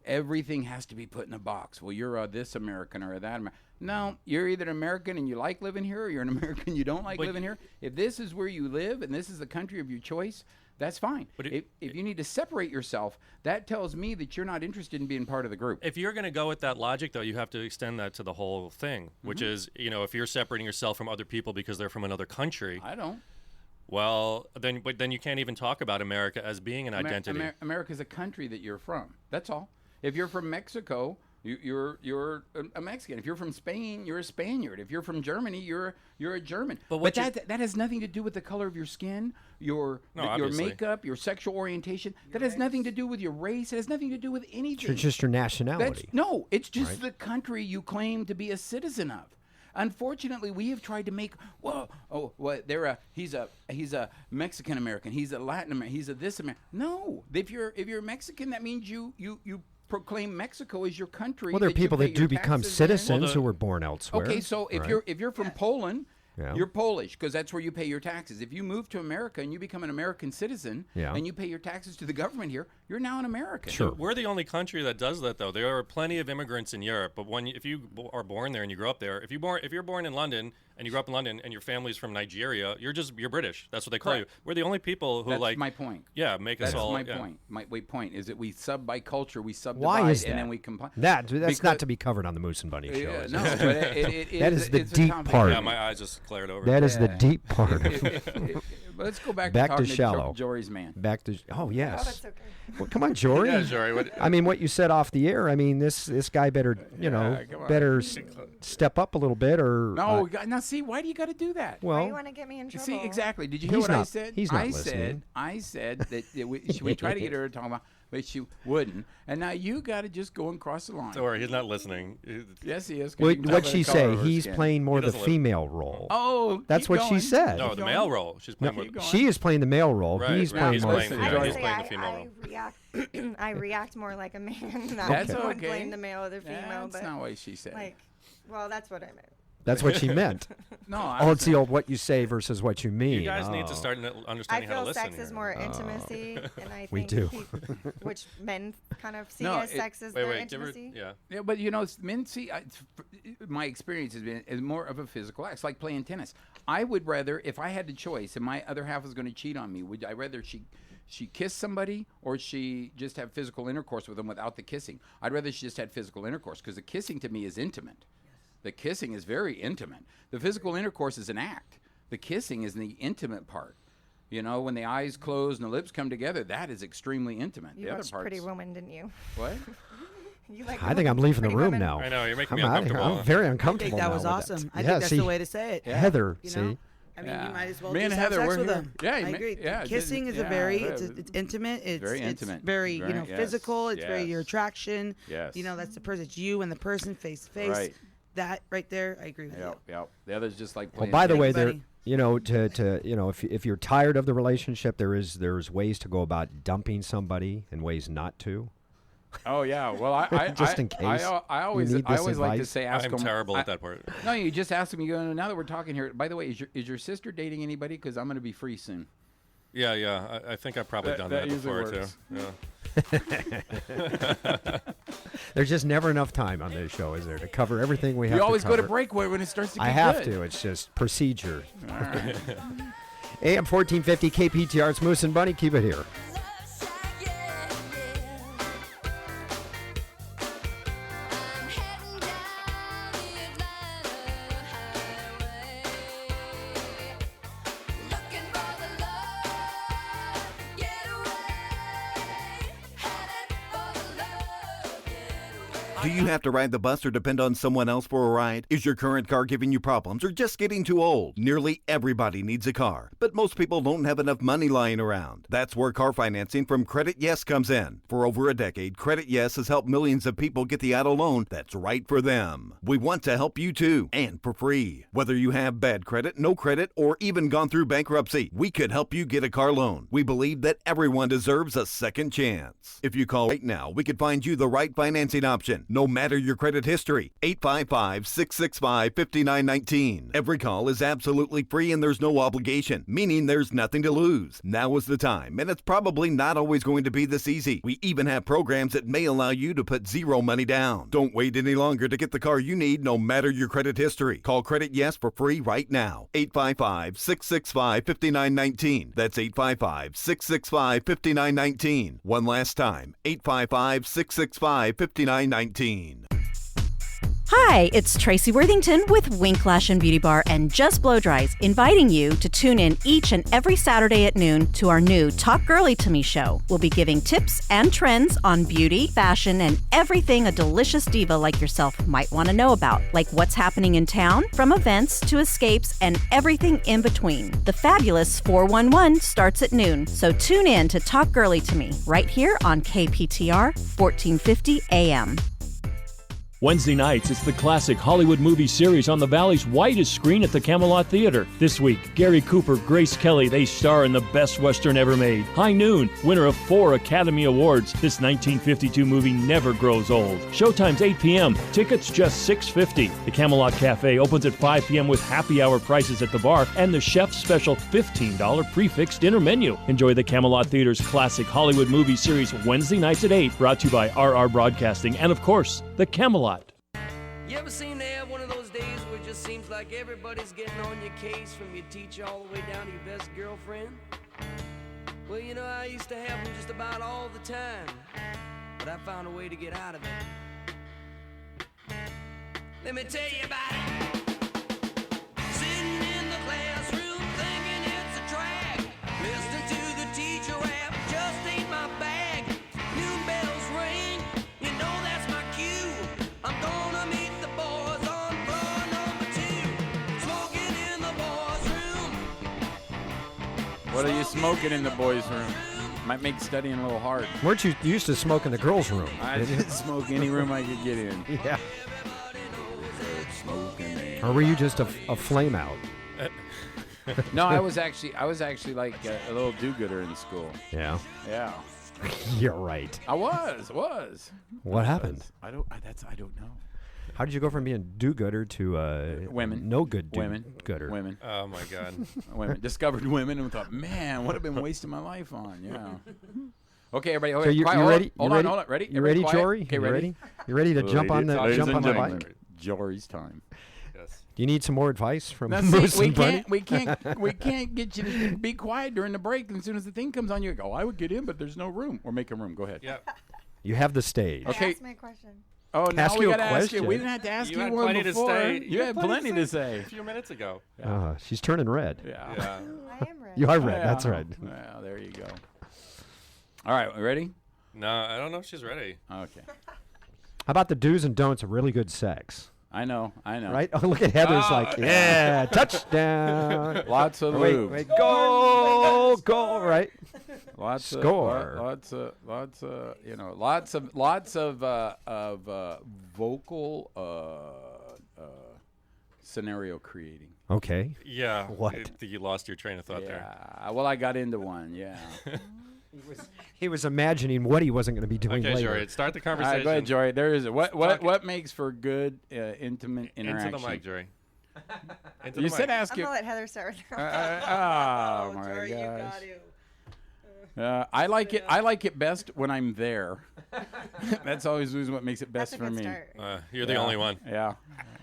Everything has to be put in a box. Well, you're this American or that American. No, you're either an American and you like living here, or you're an American and you don't like living here. If this is where you live and this is the country of your choice, that's fine. But if you need to separate yourself, that tells me that you're not interested in being part of the group. If you're going to go with that logic, though, you have to extend that to the whole thing, which is, if you're separating yourself from other people because they're from another country. I don't. Well, then you can't even talk about America as being an identity. America's a country that you're from. That's all. If you're from Mexico, you're a Mexican. If you're from Spain, you're a Spaniard. If you're from Germany, you're a German. But that has nothing to do with the color of your skin, your makeup, your sexual orientation. That has nothing to do with your race. It has nothing to do with anything. It's just your nationality. It's just the country you claim to be a citizen of. Unfortunately, we have tried to make he's a Mexican American, he's a Latin American, he's a this American. No, if you're Mexican, that means you proclaim Mexico as your country. Well, there are people that do become citizens who who were born elsewhere. Okay, so if you're from Poland, Yeah. you're Polish because that's where you pay your taxes. If you move to America and you become an American citizen and you pay your taxes to the government here, you're now an American. Sure. We're the only country that does that, though. There are plenty of immigrants in Europe, but if you are born there and you grow up there, if you're born in London and you grew up in London and your family's from Nigeria, you're British. That's what they call you. We're the only people who That's my point. Yeah, make us all. That's my point. My point is that we sub by culture, we subdivide, Why is that? and then we combine. That's not to be covered on the Moose and Bunny show. Yeah, is no, it? but it that is the it's a deep topic. part. Yeah, my eyes just glared over. That is the deep part of it. Let's go back to talking shallow. to Jory's man. Back to yes. Oh, that's okay. Well, come on, Jory. Yeah, Jory. What, I mean, what you said off the air. I mean, this guy better step up a little bit, or no. Now, see, why do you got to do that? Well, why do you want to get me in trouble? See, exactly. Did you hear what I said? He's not listening. I said that we tried to get her to talk about, but she wouldn't. And now you got to just go and cross the line. Don't worry, he's not listening. Yes, he is. What'd she say? He's playing more the female role. Oh, that's what she said. No, the male role. She's playing more. She is playing the male role. Right, he's right. playing more. He's playing the female role. I react more like a man. That's the one okay. playing the male or the female. That's not what she said. Well, that's what I meant. That's what she meant. No, it's the old what you say versus what you mean. You guys need to start understanding how to listen. I feel sex is more intimacy, and I think we do. Which men kind of see as sex as their intimacy. Yeah, but men see. My experience has been is more of a physical act. It's like playing tennis. I would rather, if I had the choice, and my other half was going to cheat on me, would I rather she kiss somebody or she just have physical intercourse with them without the kissing? I'd rather she just had physical intercourse because the kissing to me is intimate. The kissing is very intimate. The physical intercourse is an act. The kissing is the intimate part. You know, when the eyes close and the lips come together, that is extremely intimate. You watched Pretty Woman, didn't you? What? I think I'm leaving the room now. I know, you're making me uncomfortable. I'm very uncomfortable. I think that now was with awesome. I Yeah, think that's see, the way to say it. Yeah. Heather, You see. know? I mean, you might as well Me and just have Heather, sex we're with here. them. Yeah, I agree. yeah, Kissing is a it's intimate. It's very intimate. It's very, Very, yes, physical. It's very your yes. attraction. Yes. That's the person. It's you and the person face to face. Right. That right there, I agree with you. Yep. The other's just like Well, playing by the way, Everybody. if you're tired of the relationship, there's ways to go about dumping somebody and ways not to. Oh yeah, well I Just in case I always you need this like to advice. say ask I'm them. terrible at that part. No, you just ask them. You go, now that we're talking here. By the way, is your sister dating anybody? Because I'm going to be free soon. Yeah. I think I've probably done that before works. too. Yeah. There's just never enough time on this show, is there, to cover everything we have to cover. You always go to break when it starts to get I have good. to. It's just procedure. All right. AM 1450 KPTR. It's Moose and Bunny. Keep it here. Do you have to ride the bus or depend on someone else for a ride? Is your current car giving you problems or just getting too old? Nearly everybody needs a car, but most people don't have enough money lying around. That's where car financing from Credit Yes comes in. For over a decade, Credit Yes has helped millions of people get the auto loan that's right for them. We want to help you too, and for free. Whether you have bad credit, no credit, or even gone through bankruptcy, we could help you get a car loan. We believe that everyone deserves a second chance. If you call right now, we could find you the right financing option. No matter your credit history, 855-665-5919. Every call is absolutely free and there's no obligation, meaning there's nothing to lose. Now is the time, and it's probably not always going to be this easy. We even have programs that may allow you to put zero money down. Don't wait any longer to get the car you need, no matter your credit history. Call Credit Yes for free right now. 855-665-5919. That's 855-665-5919. One last time, 855-665-5919. Hi, it's Tracy Worthington with Wink Lash and Beauty Bar and Just Blow Dries, inviting you to tune in each and every Saturday at noon to our new Talk Girly to Me show. We'll be giving tips and trends on beauty, fashion, and everything a delicious diva like yourself might want to know about, like what's happening in town, from events to escapes, and everything in between. The fabulous 411 starts at noon, so tune in to Talk Girly to Me right here on KPTR 1450 AM. Wednesday nights, it's the classic Hollywood movie series on the Valley's widest screen at the Camelot Theater. This week, Gary Cooper, Grace Kelly, they star in the best Western ever made. High Noon, winner of 4 Academy Awards. This 1952 movie never grows old. Showtime's 8 p.m. Tickets just $6.50. The Camelot Cafe opens at 5 p.m. with happy hour prices at the bar and the chef's special $15 prefix dinner menu. Enjoy the Camelot Theater's classic Hollywood movie series Wednesday nights at 8, brought to you by RR Broadcasting and, of course, the Camelot. You ever seem to have one of those days where it just seems like everybody's getting on your case, from your teacher all the way down to your best girlfriend? Well, you know, I used to have them just about all the time, but I found a way to get out of it. Let me tell you about it. Sitting in the classroom thinking it's a drag. What are you smoking in the boys' room? Might make studying a little hard. Weren't you used to smoke in the girls' room? I didn't smoke any room I could get in. Yeah. Smoking. Or were you just a flame out? No, I was actually like a little do-gooder in school. Yeah. Yeah. You're right. I was. What happened? I don't know. How did you go from being do-gooder to women? No good Women. Women. Oh my God. Women. Discovered women and thought, man, what have I been wasting my life on? Yeah. Okay, everybody. So you quiet. ready? Hold on. Ready? You ready, Everybody quiet? Jory? Okay, You ready? You ready to jump on the Ladies and bike? gentlemen, Jory's time. Yes. Do you need some more advice from Now, Moose see, and Bunny? we can't get you to be quiet during the break. And as soon as the thing comes on, you go, I would get in, but there's no room. Or make a room. Go ahead. Yeah. You have the stage. Okay. Ask me a question. Oh, now Ask we you a got to ask you. question. We didn't have to ask you, had one plenty before. to say. You had plenty to say. A few minutes ago. She's turning red. Yeah. I am ready. You are red. Yeah. That's right. Yeah, there you go. All right, we ready? No, I don't know if she's ready. Okay. How about the do's and don'ts of really good sex? I know. Right? Oh, look at Heather's like, yeah, touchdown. Lots of wait, lube. wait, go, right? Lots Score. Lots of vocal scenario creating. Okay. Yeah. What? You lost your train of thought there. Yeah. Well, I got into one. Yeah. He was imagining what he wasn't going to be doing Okay, later. Jory, start the All conversation. right, go ahead, Jory. There is it. What makes for good intimate interaction? Into the mic, Jory. Into You the said mic. ask I'm you. gonna let Heather start with her. Oh my Jory, you gosh. got I like it best when I'm there. That's always what makes it best That's a for good me. start. You're the only one. Yeah.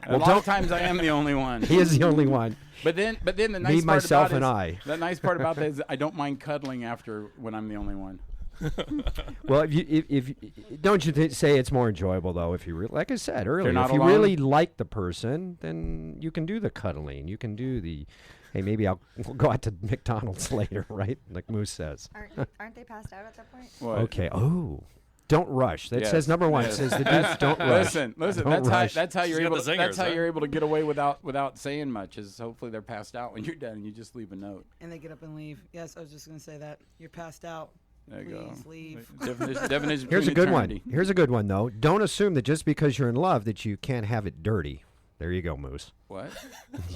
Well, a lot of times I am the only one. He is the only one. But then the nice Me, part myself, about and it is, I. The nice part about that is I don't mind cuddling after when I'm the only one. Well, if don't you say it's more enjoyable though if you like I said earlier, not if you alone? really like the person, then you can do the cuddling. You can do the, hey, maybe we'll go out to McDonald's later, right? Like Moose says. Aren't they passed out at that point? What? Okay. Oh, don't rush. That Yes, says number one. yes. It says the dudes don't rush. Listen. Don't rush. That's how She's you're got able. the zingers, That's how huh? you're able to get away without saying much. Is hopefully they're passed out when you're done and you just leave a note. And they get up and leave. Yes, I was just going to say that. You're passed out. There you Please go. leave. Definition Here's a between good one. eternity. Here's a good one though. Don't assume that just because you're in love that you can't have it dirty. There you go, Moose. What?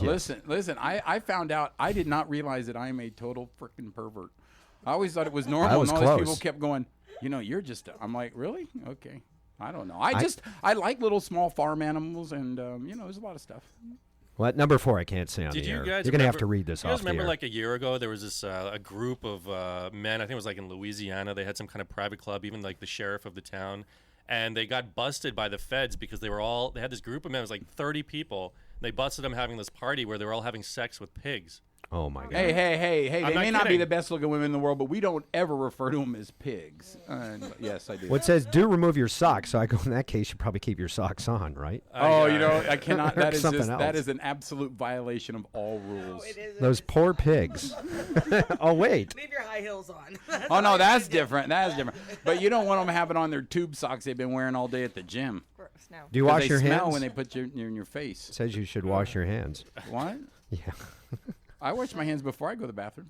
Yes. Listen. I found out. I did not realize that I am a total freaking pervert. I always thought it was normal. I was and all these close. people kept going, you're just. I'm like, really? Okay. I don't know. I like little small farm animals, and there's a lot of stuff. What number 4? I can't say on Did the you air. guys You're gonna have remember- to read this You guys off the remember air. like a year ago there was this a group of men, I think it was like in Louisiana, they had some kind of private club, even like the sheriff of the town, and they got busted by the feds because they had this group of men, it was like 30 people. They busted them having this party where they were all having sex with pigs. Oh my God. Hey! I'm They not may not be kidding. the best looking women in the world, but we don't ever refer to them as pigs. Yes, I do. Well, it says do remove your socks. So I go in that case, you probably keep your socks on, right? I cannot. Or That is something that else. is an absolute violation of all rules. Those poor pigs. Oh wait. Leave your high heels on. Oh no, that's different. That's different. But you don't want them having on their tube socks they've been wearing all day at the gym. Gross. No. Do you 'Cause wash they your smell hands? when they put you in your face. It says you should wash your hands. What? Yeah. I wash my hands before I go to the bathroom.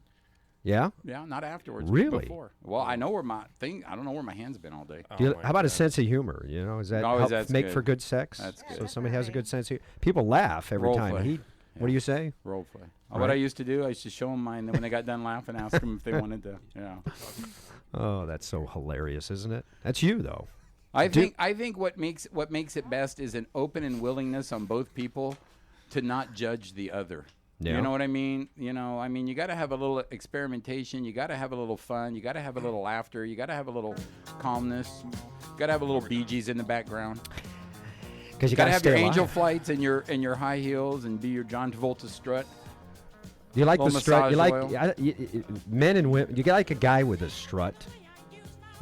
Yeah. Yeah, not afterwards. Really? Before. Well, I know where I don't know where my hands been all day. How about a sense of humor? You know, is that Always help that's make good. for good sex? That's good. So somebody has a good sense of people laugh every Role time. play. What do you say? Role play. Right. What I used to do, I used to show them mine. Then when they got done laughing, ask them if they wanted to. Yeah. Oh, that's so hilarious, isn't it? That's you though. I think what makes it best is an open and willingness on both people to not judge the other. Yeah. You know what I mean? You got to have a little experimentation. You got to have a little fun. You got to have a little laughter. You got to have a little calmness. You got to have a little Bee Gees in the background. Because you got got to to have stay your alive. angel flights and your high heels and be your John Travolta strut. You like the little strut? You massage like oil. men and women. You like a guy with a strut.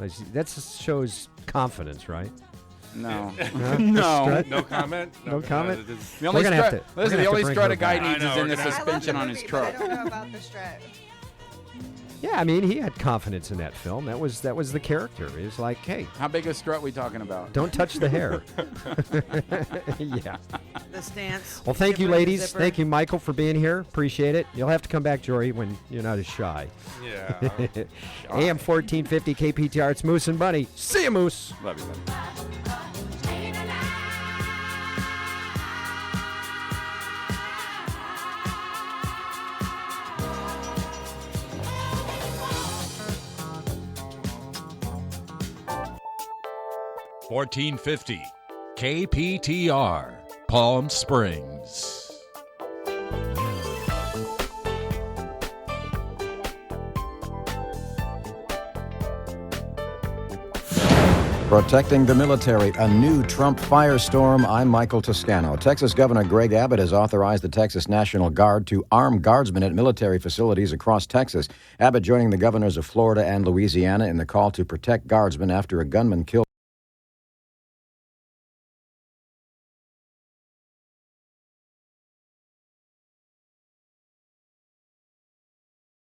That shows confidence, right? No. Huh? No. Strut? No comment? No comment? The only We're gonna have strut, to- we're listen, gonna the have to only bring strut her a guy back. needs is in the suspension on his I truck. don't know about the strut. Yeah, I mean, he had confidence in that film. That was the character. He was like, hey, How big a strut we talking about? don't touch the hair. Yeah. the stance. Well, thank you, Zipper, ladies. zipper. Thank you, Michael, for being here. Appreciate it. You'll have to come back, Jory, when you're not as shy. Yeah. AM 1450 KPTR. It's Moose and Bunny. See you, Moose. Love you, buddy. 1450 KPTR, Palm Springs. Protecting the military, a new Trump firestorm. I'm Michael Toscano. Texas Governor Greg Abbott has authorized the Texas National Guard to arm guardsmen at military facilities across Texas. Abbott joining the governors of Florida and Louisiana in the call to protect guardsmen after a gunman killed